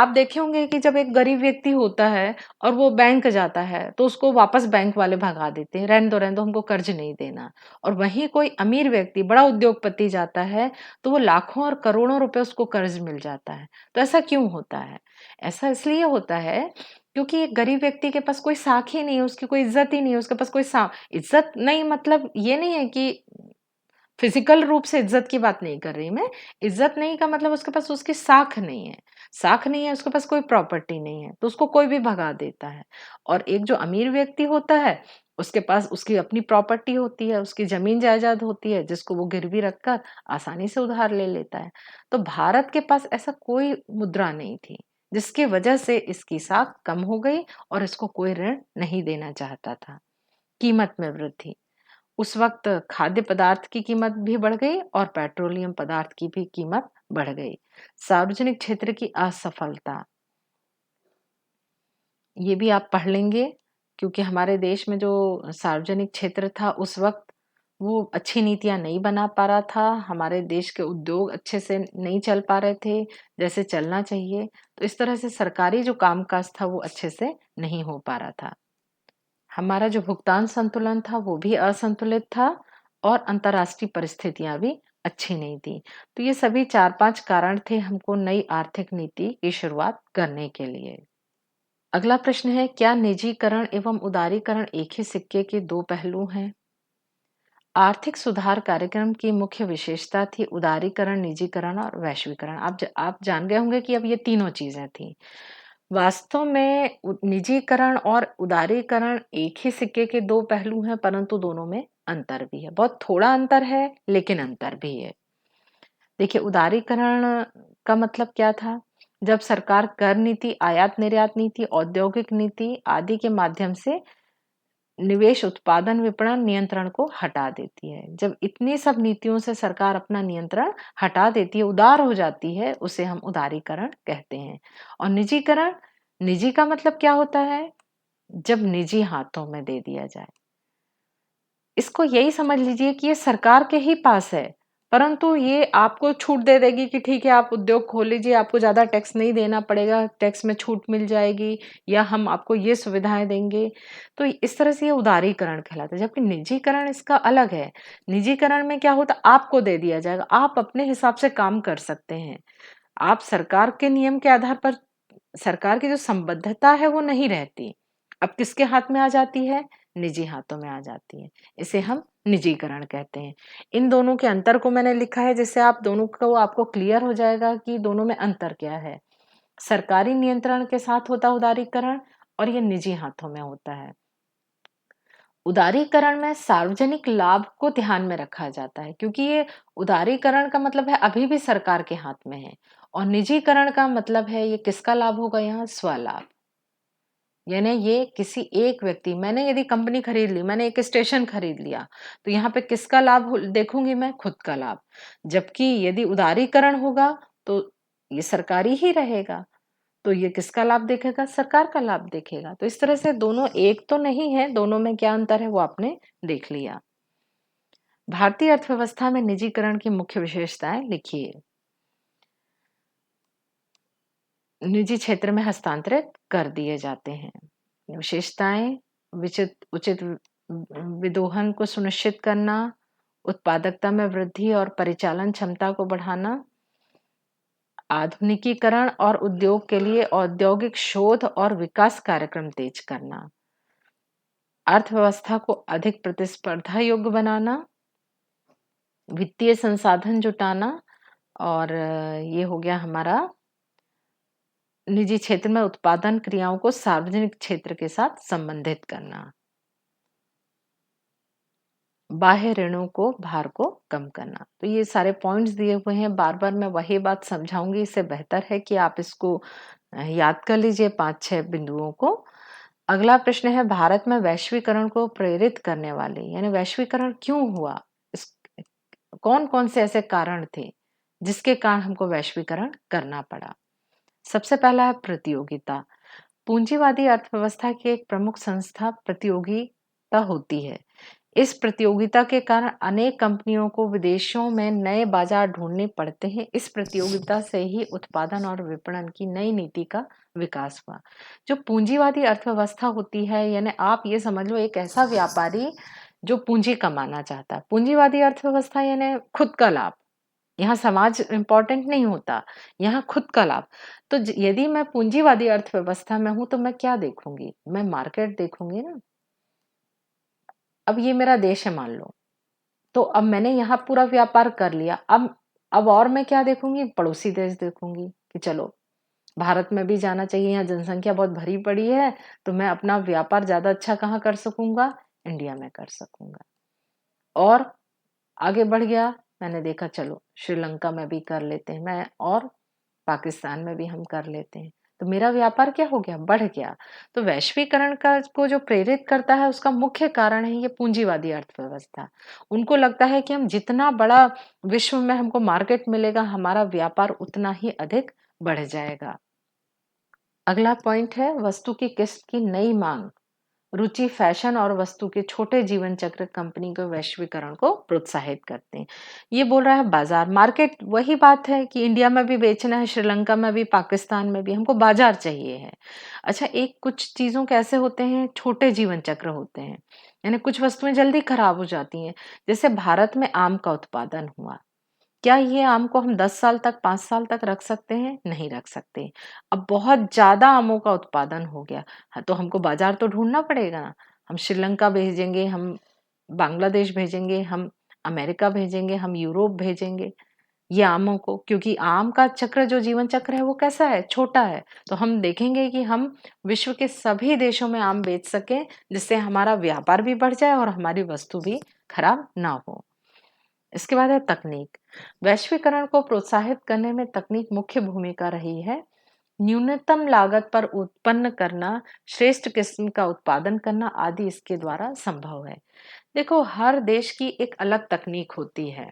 S1: देखे होंगे कि जब एक गरीब व्यक्ति होता है और वो बैंक जाता है, तो उसको वापस बैंक वाले भगा देते हैं, रहने दो हमको कर्ज नहीं देना। और वहीं कोई अमीर व्यक्ति, बड़ा उद्योगपति जाता है, तो वो लाखों और करोड़ों रुपए उसको कर्ज मिल जाता है। तो ऐसा क्यों होता है? ऐसा इसलिए होता है क्योंकि एक गरीब व्यक्ति के पास कोई साख ही नहीं है, उसकी कोई इज़्ज़त ही नहीं है, उसके पास कोई सा इज़्ज़त नहीं, मतलब ये नहीं है कि फिज़िकल रूप से इज़्ज़त की बात नहीं कर रही मैं। इज़्ज़त नहीं का मतलब उसके पास उसकी साख नहीं है। साख नहीं है, उसके पास कोई प्रॉपर्टी नहीं है, तो उसको कोई भी भगा देता है। और एक जो अमीर व्यक्ति होता है, उसके पास उसकी अपनी प्रॉपर्टी होती है, उसकी ज़मीन-जायदाद होती है, जिसको वो गिरवी रखकर आसानी से उधार ले लेता है। तो भारत के पास ऐसा कोई मुद्रा नहीं थी, जिसकी वजह से इसकी साख कम हो गई और इसको कोई ऋण नहीं देना चाहता था। कीमत में वृद्धि। उस वक़्त खाद्य पदार्थ की कीमत भी बढ़ गई और पेट्रोलियम पदार्थ की भी कीमत बढ़ गई। सार्वजनिक क्षेत्र की असफलता, ये भी आप पढ़ लेंगे क्योंकि हमारे देश में जो सार्वजनिक क्षेत्र था उस वक़्त वो अच्छी नीतियाँ नहीं बना पा रहा था, हमारे देश के उद्योग अच्छे से नहीं चल पा रहे थे, जैसे चलना चाहिए। तो इस तरह से सरकारी जो कामकाज था, वो अच्छे से नहीं हो पा रहा था। हमारा जो भुगतान संतुलन था, वो भी असंतुलित था और अंतर्राष्ट्रीय परिस्थितियाँ भी अच्छी नहीं थी। तो ये सभी 4-5 कारण थे हमको नई आर्थिक नीति की शुरुआत करने के लिए। अगला प्रश्न है, क्या निजीकरण एवं उदारीकरण एक ही सिक्के के 2 पहलू हैं? आर्थिक सुधार कार्यक्रम की मुख्य विशेषता थी उदारीकरण, निजीकरण और वैश्वीकरण। आप जान गए होंगे कि अब ये तीनों चीजें थी। वास्तव में निजीकरण और उदारीकरण एक ही सिक्के के 2 पहलू हैं, परंतु दोनों में अंतर भी है। बहुत थोड़ा अंतर है, लेकिन अंतर भी है। देखिए, उदारीकरण का मतलब क्या था? जब सरकार कर नीति, आयात-निर्यात नीति, औद्योगिक नीति आदि के माध्यम से निवेश, उत्पादन, विपणन नियंत्रण को हटा देती है। जब इतनी सब नीतियों से सरकार अपना नियंत्रण हटा देती है, उदार हो जाती है, उसे हम उदारीकरण कहते हैं। और निजीकरण, निजी का मतलब क्या होता है? जब निजी हाथों में दे दिया जाए। इसको यही समझ लीजिए कि ये सरकार के ही पास है, परंतु ये आपको छूट दे देगी कि ठीक है, आप उद्योग खोल लीजिए, आपको ज़्यादा टैक्स नहीं देना पड़ेगा, टैक्स में छूट मिल जाएगी या हम आपको ये सुविधाएँ देंगे। तो इस तरह से ये उदारीकरण कहलाता है, जबकि निजीकरण इसका अलग है। निजीकरण में क्या होता है, आपको दे दिया जाएगा, आप अपने हिसाब से काम कर सकते हैं। आप सरकार के नियम के आधार पर सरकार की जो संबद्धता है वो नहीं रहती। अब किसके हाथ में आ जाती है? निजी हाथों में आ जाती है। इसे हम निजीकरण कहते हैं। इन दोनों के अंतर को मैंने लिखा है, जिससे आप दोनों को आपको क्लियर हो जाएगा कि दोनों में अंतर क्या है। सरकारी नियंत्रण के साथ होता उदारीकरण और ये निजी हाथों में होता है। उदारीकरण में सार्वजनिक लाभ को ध्यान में रखा जाता है, क्योंकि ये उदारीकरण का मतलब है अभी भी सरकार के हाथ में है, और निजीकरण का मतलब है ये किसका लाभ होगा? यहाँ स्वलाभ। यानी ये किसी एक व्यक्ति, मैंने यदि कंपनी खरीद ली, मैंने एक स्टेशन खरीद लिया, तो यहाँ पे किसका लाभ देखूंगी मैं? खुद का लाभ। जबकि यदि उदारीकरण होगा तो ये सरकारी ही रहेगा, तो ये किसका लाभ देखेगा? सरकार का लाभ देखेगा। तो इस तरह से दोनों एक तो नहीं है, दोनों में क्या अंतर है वो आपने देख लिया। भारतीय अर्थव्यवस्था में निजीकरण की मुख्य विशेषताएं लिखिए। निजी क्षेत्र में हस्तांतरित कर दिए जाते हैं। विशेषताएं, उचित विदोहन को सुनिश्चित करना, उत्पादकता में वृद्धि और परिचालन क्षमता को बढ़ाना, आधुनिकीकरण और उद्योग के लिए औद्योगिक शोध और विकास कार्यक्रम तेज करना, अर्थव्यवस्था को अधिक प्रतिस्पर्धा योग्य बनाना, वित्तीय संसाधन जुटाना, और ये हो गया हमारा निजी क्षेत्र में उत्पादन क्रियाओं को सार्वजनिक क्षेत्र के साथ संबंधित करना, बाह्य ऋणों को भार को कम करना। तो ये सारे पॉइंट्स दिए हुए हैं, बार बार मैं वही बात समझाऊंगी, इससे बेहतर है कि आप इसको याद कर लीजिए 5-6 बिंदुओं को। अगला प्रश्न है, भारत में वैश्वीकरण को प्रेरित करने वाले, यानी वैश्वीकरण क्यों हुआ? इस कौन कौन से ऐसे कारण थे जिसके कारण हमको वैश्वीकरण करना पड़ा? सबसे पहला है प्रतियोगिता। पूंजीवादी अर्थव्यवस्था की एक प्रमुख संस्था प्रतियोगिता होती है। इस प्रतियोगिता के कारण अनेक कंपनियों को विदेशों में नए बाजार ढूंढने पड़ते हैं। इस प्रतियोगिता से ही उत्पादन और विपणन की नई नीति का विकास हुआ। जो पूंजीवादी अर्थव्यवस्था होती है, यानी आप ये समझ लो एक ऐसा व्यापारी जो पूंजी कमाना चाहता है। पूंजीवादी अर्थव्यवस्था यानी खुद का लाभ। यहाँ समाज इम्पोर्टेंट नहीं होता, यहाँ खुद का लाभ। तो यदि मैं पूंजीवादी अर्थव्यवस्था में हूं तो मैं क्या देखूंगी? मैं मार्केट देखूंगी ना। अब ये मेरा देश है मान लो, तो अब मैंने यहाँ पूरा व्यापार कर लिया। अब और मैं क्या देखूंगी? पड़ोसी देश देखूंगी कि चलो भारत में भी जाना चाहिए, यहाँ जनसंख्या बहुत भरी पड़ी है, तो मैं अपना व्यापार ज्यादा अच्छा कहाँ कर सकूंगा? इंडिया में कर सकूंगा। और आगे बढ़ गया, मैंने देखा चलो श्रीलंका में भी कर लेते हैं मैं, और पाकिस्तान में भी हम कर लेते हैं। तो मेरा व्यापार क्या हो गया? बढ़ गया। तो वैश्वीकरण का को जो प्रेरित करता है उसका मुख्य कारण है ये पूंजीवादी अर्थव्यवस्था। उनको लगता है कि हम जितना बड़ा विश्व में हमको मार्केट मिलेगा, हमारा व्यापार उतना ही अधिक बढ़ जाएगा। अगला पॉइंट है वस्तु की किस्त की नई मांग रुचि फैशन और वस्तु के छोटे जीवन चक्र कंपनी के वैश्वीकरण को प्रोत्साहित करते हैं। ये बोल रहा है बाजार मार्केट, वही बात है कि इंडिया में भी बेचना है, श्रीलंका में भी, पाकिस्तान में भी हमको बाजार चाहिए है। अच्छा, एक कुछ चीज़ों के ऐसे होते हैं छोटे जीवन चक्र होते हैं, यानी कुछ वस्तुएं जल्दी खराब हो जाती हैं। जैसे भारत में आम का उत्पादन हुआ, क्या ये आम को हम 10 साल तक, 5 साल तक रख सकते हैं? नहीं रख सकते। अब बहुत ज़्यादा आमों का उत्पादन हो गया, हाँ, तो हमको बाज़ार तो ढूँढना पड़ेगा ना। हम श्रीलंका भेजेंगे, हम बांग्लादेश भेजेंगे, हम अमेरिका भेजेंगे, हम यूरोप भेजेंगे ये आमों को, क्योंकि आम का चक्र जो जीवन चक्र है वो कैसा है? छोटा है। तो हम देखेंगे कि हम विश्व के सभी देशों में आम बेच सकें, जिससे हमारा व्यापार भी बढ़ जाए और हमारी वस्तु भी खराब ना हो। इसके बाद है तकनीक। वैश्वीकरण को प्रोत्साहित करने में तकनीक मुख्य भूमिका रही है। न्यूनतम लागत पर उत्पन्न करना, श्रेष्ठ किस्म का उत्पादन करना आदि इसके द्वारा संभव है। देखो, हर देश की एक अलग तकनीक होती है।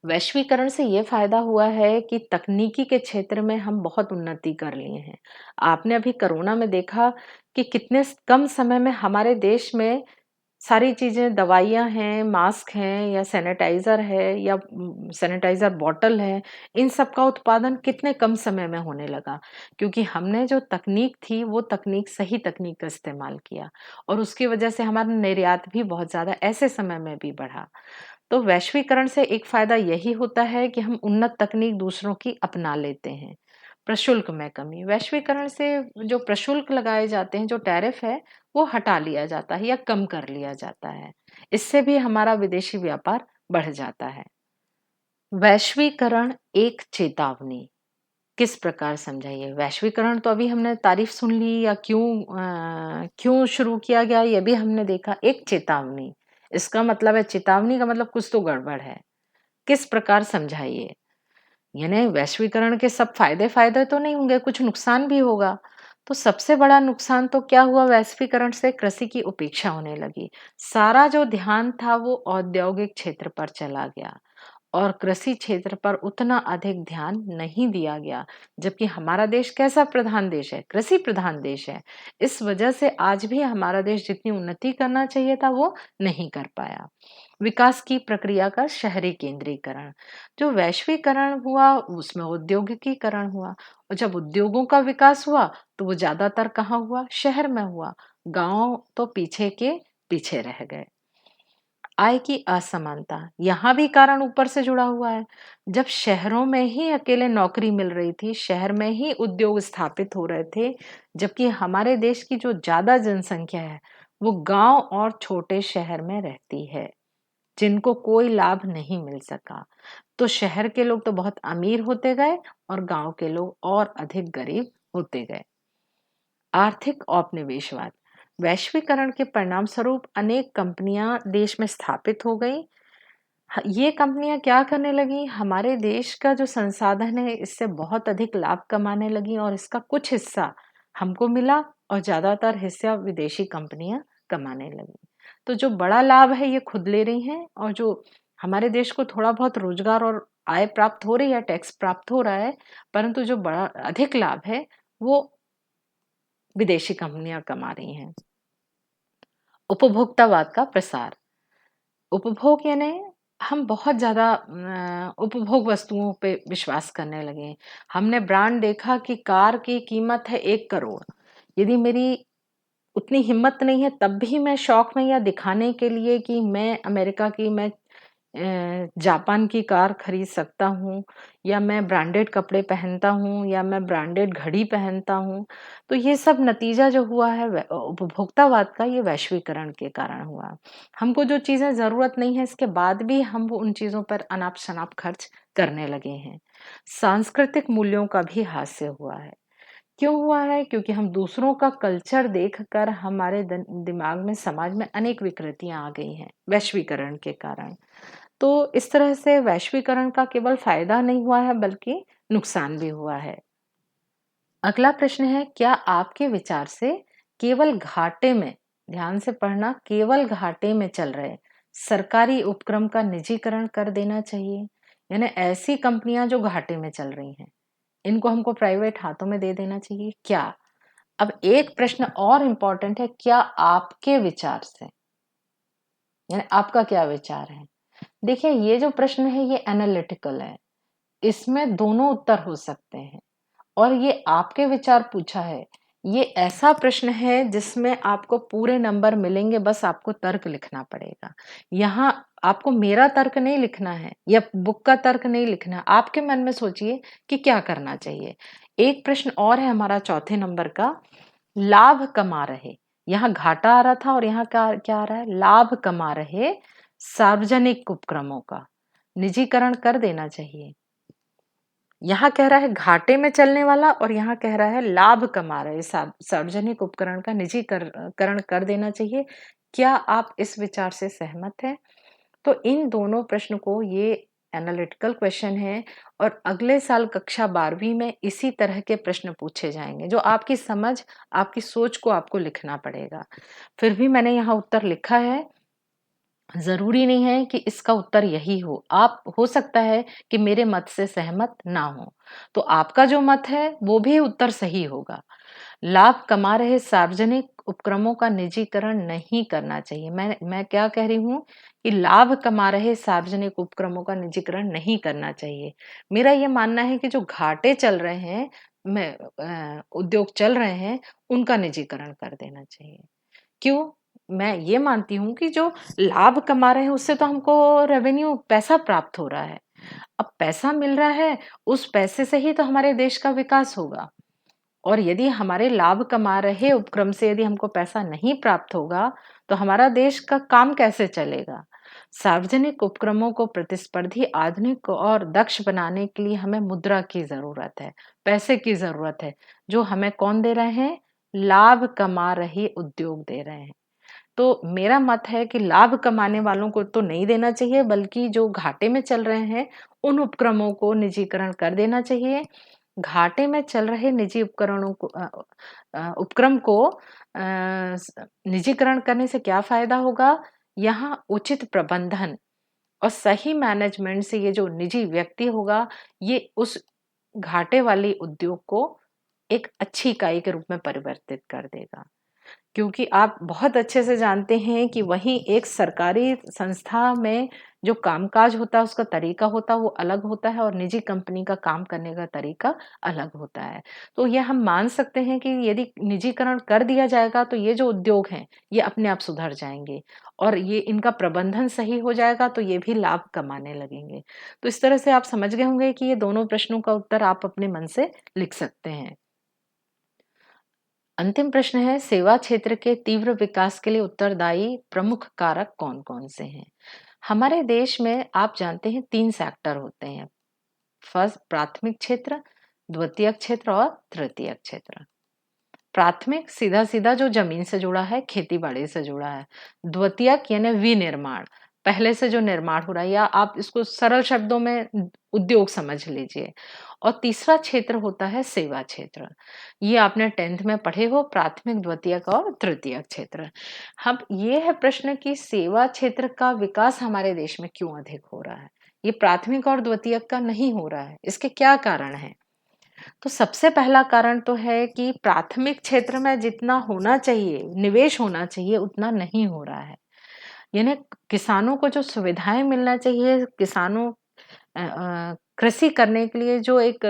S1: वैश्वीकरण से ये फायदा हुआ है कि तकनीकी के क्षेत्र में हम बहुत उन्नति कर लिए हैं। आपने अभी कोरोना में देखा कि कितने कम समय में हमारे देश में सारी चीज़ें, दवाइयाँ हैं, मास्क हैं या सैनिटाइज़र है या सैनिटाइज़र बॉटल है, इन सब का उत्पादन कितने कम समय में होने लगा। क्योंकि हमने जो तकनीक थी, वो तकनीक सही तकनीक का इस्तेमाल किया और उसकी वजह से हमारा निर्यात भी बहुत ज़्यादा ऐसे समय में भी बढ़ा। तो वैश्वीकरण से एक फ़ायदा यही होता है कि हम उन्नत तकनीक दूसरों की अपना लेते हैं। प्रशुल्क में कमी, वैश्वीकरण से जो प्रशुल्क लगाए जाते हैं, जो टैरिफ है, वो हटा लिया जाता है या कम कर लिया जाता है। इससे भी हमारा विदेशी व्यापार बढ़ जाता है। वैश्वीकरण एक चेतावनी, किस प्रकार समझाइए? वैश्वीकरण तो अभी हमने तारीफ सुन ली या क्यों शुरू किया गया ये भी हमने देखा। एक चेतावनी, इसका मतलब है, चेतावनी का मतलब कुछ तो गड़बड़ है। किस प्रकार समझाइए? यानी वैश्वीकरण के सब फायदे फायदे तो नहीं होंगे, कुछ नुकसान भी होगा। तो सबसे बड़ा नुकसान तो क्या हुआ वैश्वीकरण से? कृषि की उपेक्षा होने लगी। सारा जो ध्यान था वो औद्योगिक क्षेत्र पर चला गया और कृषि क्षेत्र पर उतना अधिक ध्यान नहीं दिया गया। जबकि हमारा देश कैसा प्रधान देश है? कृषि प्रधान देश है। इस वजह से आज भी हमारा देश जितनी उन्नति करना चाहिए था वो नहीं कर पाया। विकास की प्रक्रिया का शहरी केंद्रीकरण, जो वैश्वीकरण हुआ उसमें औद्योगिकीकरण हुआ और जब उद्योगों का विकास हुआ तो वो ज्यादातर कहाँ हुआ? शहर में हुआ। गांव तो पीछे के पीछे रह गए। आय की असमानता, यहाँ भी कारण ऊपर से जुड़ा हुआ है। जब शहरों में ही अकेले नौकरी मिल रही थी, शहर में ही उद्योग स्थापित हो रहे थे, जबकि हमारे देश की जो ज्यादा जनसंख्या है वो गांव और छोटे शहर में रहती है, जिनको कोई लाभ नहीं मिल सका। तो शहर के लोग तो बहुत अमीर होते गए और गांव के लोग और अधिक गरीब होते गए। आर्थिक औपनिवेशवाद, वैश्वीकरण के परिणाम स्वरूप अनेक कंपनियां देश में स्थापित हो गई। ये कंपनियां क्या करने लगी? हमारे देश का जो संसाधन है इससे बहुत अधिक लाभ कमाने लगी और इसका कुछ हिस्सा हमको मिला और ज्यादातर हिस्सा विदेशी कंपनियां कमाने लगी। तो जो बड़ा लाभ है ये खुद ले रही हैं और जो हमारे देश को थोड़ा बहुत रोजगार और आय प्राप्त हो रही है, टैक्स प्राप्त हो रहा है, परंतु जो बड़ा अधिक लाभ है वो विदेशी कंपनियां कमा रही हैं। उपभोक्तावाद का प्रसार, उपभोग यानी हम बहुत ज़्यादा उपभोग वस्तुओं पे विश्वास करने लगे हैं। हमने ब्रांड देखा कि कार की कीमत है 1 करोड़। यदि मेरी उतनी हिम्मत नहीं है तब भी मैं शौक में या दिखाने के लिए कि मैं अमेरिका की, मैं जापान की कार खरीद सकता हूँ या मैं ब्रांडेड कपड़े पहनता हूँ या मैं ब्रांडेड घड़ी पहनता हूँ। तो ये सब नतीजा जो हुआ है उपभोक्तावाद का, ये वैश्वीकरण के कारण हुआ। हमको जो चीज़ें ज़रूरत नहीं है इसके बाद भी हम वो उन चीज़ों पर अनाप-शनाप खर्च करने लगे हैं। सांस्कृतिक मूल्यों का भी हास्य हुआ है। क्यों हुआ है? क्योंकि हम दूसरों का कल्चर देखकर हमारे दिमाग में, समाज में अनेक विकृतियां आ गई हैं वैश्वीकरण के कारण। तो इस तरह से वैश्वीकरण का केवल फायदा नहीं हुआ है बल्कि नुकसान भी हुआ है। अगला प्रश्न है, क्या आपके विचार से केवल घाटे में, ध्यान से पढ़ना, केवल घाटे में चल रहे सरकारी उपक्रम का निजीकरण कर देना चाहिए? यानी ऐसी कंपनियां जो घाटे में चल रही हैं, इनको हमको प्राइवेट हाथों में दे देना चाहिए क्या? अब एक प्रश्न और इम्पोर्टेंट है, क्या आपके विचार से, यानी आपका क्या विचार है? देखिए, ये जो प्रश्न है ये एनालिटिकल है, इसमें दोनों उत्तर हो सकते हैं। और ये आपके विचार पूछा है, ये ऐसा प्रश्न है जिसमें आपको पूरे नंबर मिलेंगे, बस आपको तर्क लिखना पड़ेगा। यहाँ आपको मेरा तर्क नहीं लिखना है या बुक का तर्क नहीं लिखना है, आपके मन में सोचिए कि क्या करना चाहिए। एक प्रश्न और है हमारा चौथे नंबर का, लाभ कमा रहे, यहाँ घाटा आ रहा था और यहाँ क्या क्या आ रहा है, लाभ कमा रहे सार्वजनिक उपक्रमों का निजीकरण कर देना चाहिए। यहाँ कह रहा है घाटे में चलने वाला और यहाँ कह रहा है लाभ कमा रहे सार्वजनिक उपकरण का निजीकरण कर देना चाहिए। क्या आप इस विचार से सहमत हैं? तो इन दोनों प्रश्न को, ये एनालिटिकल क्वेश्चन है और अगले साल कक्षा 12वीं में इसी तरह के प्रश्न पूछे जाएंगे, जो आपकी समझ, आपकी सोच को आपको लिखना पड़ेगा। फिर भी मैंने यहाँ उत्तर लिखा है, ज़रूरी नहीं है कि इसका उत्तर यही हो। आप हो सकता है कि मेरे मत से सहमत ना हो, तो आपका जो मत है वो भी उत्तर सही होगा। लाभ कमा रहे सार्वजनिक उपक्रमों का निजीकरण नहीं करना चाहिए। मैं क्या कह रही हूँ कि लाभ कमा रहे सार्वजनिक उपक्रमों का निजीकरण नहीं करना चाहिए। मेरा ये मानना है कि जो घाटे चल रहे हैं, उद्योग चल रहे हैं, उनका निजीकरण कर देना चाहिए। क्यों? मैं ये मानती हूँ कि जो लाभ कमा रहे हैं उससे तो हमको रेवेन्यू, पैसा प्राप्त हो रहा है। अब पैसा मिल रहा है, उस पैसे से ही तो हमारे देश का विकास होगा। और यदि हमारे लाभ कमा रहे उपक्रम से यदि हमको पैसा नहीं प्राप्त होगा, तो हमारा देश का काम कैसे चलेगा? सार्वजनिक उपक्रमों को प्रतिस्पर्धी, आधुनिक और दक्ष बनाने के लिए हमें मुद्रा की ज़रूरत है, पैसे की ज़रूरत है, जो हमें कौन दे रहे हैं? लाभ कमा रहे उद्योग दे रहे हैं। तो मेरा मत है कि लाभ कमाने वालों को तो नहीं देना चाहिए, बल्कि जो घाटे में चल रहे हैं, उन उपक्रमों को निजीकरण कर देना चाहिए। घाटे में चल रहे निजी उपकरणों को उपक्रम को निजीकरण करने से क्या फायदा होगा? यहाँ उचित प्रबंधन और सही मैनेजमेंट से ये जो निजी व्यक्ति होगा, ये उस घाटे वाली उद्योग को एक अच्छी इकाई के रूप में परिवर्तित कर देगा। क्योंकि आप बहुत अच्छे से जानते हैं कि वहीं एक सरकारी संस्था में जो कामकाज होता है, उसका तरीका होता है, वो अलग होता है और निजी कंपनी का काम करने का तरीका अलग होता है। तो ये हम मान सकते हैं कि यदि निजीकरण कर दिया जाएगा, तो ये जो उद्योग हैं, ये अपने आप सुधर जाएँगे और ये इनका प्रबंधन सही हो जाएगा, तो ये भी लाभ कमाने लगेंगे। तो इस तरह से आप समझ गए होंगे कि ये दोनों प्रश्नों का उत्तर आप अपने मन से लिख सकते हैं। अंतिम प्रश्न है, सेवा क्षेत्र के तीव्र विकास के लिए उत्तरदायी प्रमुख कारक कौन-कौन से हैं? हमारे देश में आप जानते हैं 3 सेक्टर होते हैं। फर्स्ट प्राथमिक क्षेत्र, द्वितीयक क्षेत्र और तृतीयक क्षेत्र। प्राथमिक सीधा-सीधा जो जमीन से जुड़ा है, खेती-बाड़ी से जुड़ा है। द्वितीयक यानी विनिर्माण, पहले से जो निर्माण हो रहा है, या आप इसको सरल शब्दों में उद्योग समझ लीजिए। और तीसरा क्षेत्र होता है सेवा क्षेत्र। ये आपने 10th में पढ़े हो, प्राथमिक, द्वितीयक और तृतीयक क्षेत्र। अब ये है प्रश्न कि सेवा क्षेत्र का विकास हमारे देश में क्यों अधिक हो रहा है? ये प्राथमिक और द्वितीयक का नहीं हो रहा है। इसके क्या कारण हैं? तो सबसे पहला कारण तो है कि प्राथमिक क्षेत्र में जितना होना चाहिए, निवेश होना चाहिए, उतना नहीं हो रहा है। यानी किसानों को जो सुविधाएँ मिलना चाहिए, किसानों कृषि करने के लिए जो एक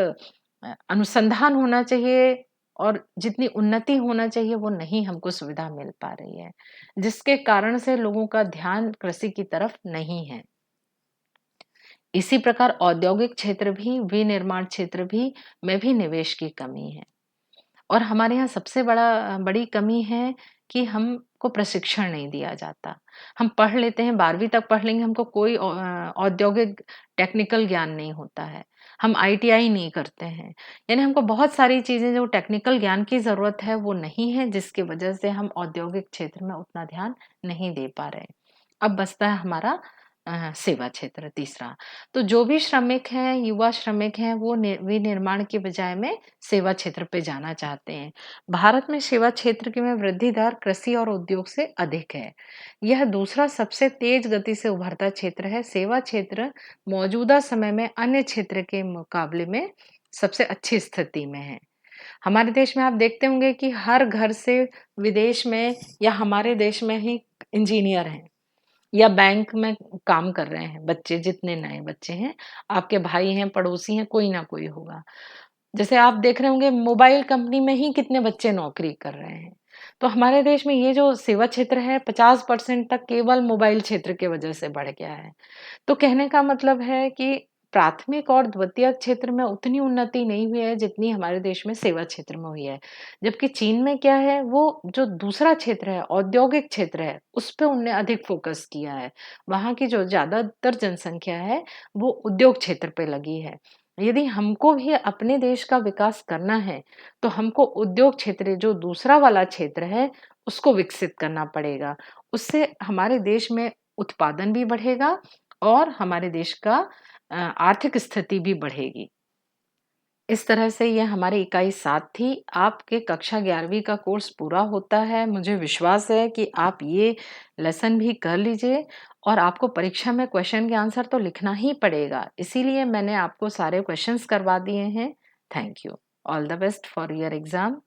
S1: अनुसंधान होना चाहिए और जितनी उन्नति होना चाहिए, वो नहीं हमको सुविधा मिल पा रही है, जिसके कारण से लोगों का ध्यान कृषि की तरफ नहीं है। इसी प्रकार औद्योगिक क्षेत्र भी, विनिर्माण क्षेत्र भी में भी निवेश की कमी है। और हमारे यहाँ सबसे बड़ी कमी है कि हमको प्रशिक्षण नहीं दिया जाता। हम पढ़ लेते हैं, 12वीं तक पढ़ लेंगे, हमको कोई औद्योगिक टेक्निकल ज्ञान नहीं होता है। हम आईटीआई नहीं करते हैं। यानी हमको बहुत सारी चीज़ें जो टेक्निकल ज्ञान की ज़रूरत है, वो नहीं है, जिसकी वजह से हम औद्योगिक क्षेत्र में उतना ध्यान नहीं दे पा रहे। अब बचता है हमारा सेवा क्षेत्र तीसरा। तो जो भी श्रमिक हैं, युवा श्रमिक हैं, वो विनिर्माण की बजाय में सेवा क्षेत्र पे जाना चाहते हैं। भारत में सेवा क्षेत्र की में वृद्धि दर कृषि और उद्योग से अधिक है। यह दूसरा सबसे तेज गति से उभरता क्षेत्र है। सेवा क्षेत्र मौजूदा समय में अन्य क्षेत्र के मुकाबले में सबसे अच्छी स्थिति में है। हमारे देश में आप देखते होंगे कि हर घर से विदेश में या हमारे देश में ही इंजीनियर हैं या बैंक में काम कर रहे हैं बच्चे, जितने नए बच्चे हैं, आपके भाई हैं, पड़ोसी हैं, कोई ना कोई होगा। जैसे आप देख रहे होंगे मोबाइल कंपनी में ही कितने बच्चे नौकरी कर रहे हैं। तो हमारे देश में ये जो सेवा क्षेत्र है 50% तक केवल मोबाइल क्षेत्र की वजह से बढ़ गया है। तो कहने का मतलब है कि प्राथमिक और द्वितीयक क्षेत्र में उतनी उन्नति नहीं हुई है जितनी हमारे देश में सेवा क्षेत्र में हुई है। जबकि चीन में क्या है वो जो दूसरा क्षेत्र है, औद्योगिक क्षेत्र है, उस पे उनने अधिक फ़ोकस किया है। वहाँ की जो ज़्यादातर जनसँख्या है वो उद्योग क्षेत्र पे लगी है। यदि हमको भी अपने देश का विकास करना है, तो हमको उद्योग क्षेत्र जो दूसरा वाला क्षेत्र है, उसको विकसित करना पड़ेगा। उससे हमारे देश में उत्पादन भी बढ़ेगा और हमारे देश का आर्थिक स्थिति भी बढ़ेगी। इस तरह से ये हमारी इकाई 7 थी। आपके कक्षा 11वीं का कोर्स पूरा होता है। मुझे विश्वास है कि आप ये लेसन भी कर लीजिए और आपको परीक्षा में क्वेश्चन के आंसर तो लिखना ही पड़ेगा। इसीलिए मैंने आपको सारे क्वेश्चंस करवा दिए हैं। Thank you. All the best for your exam.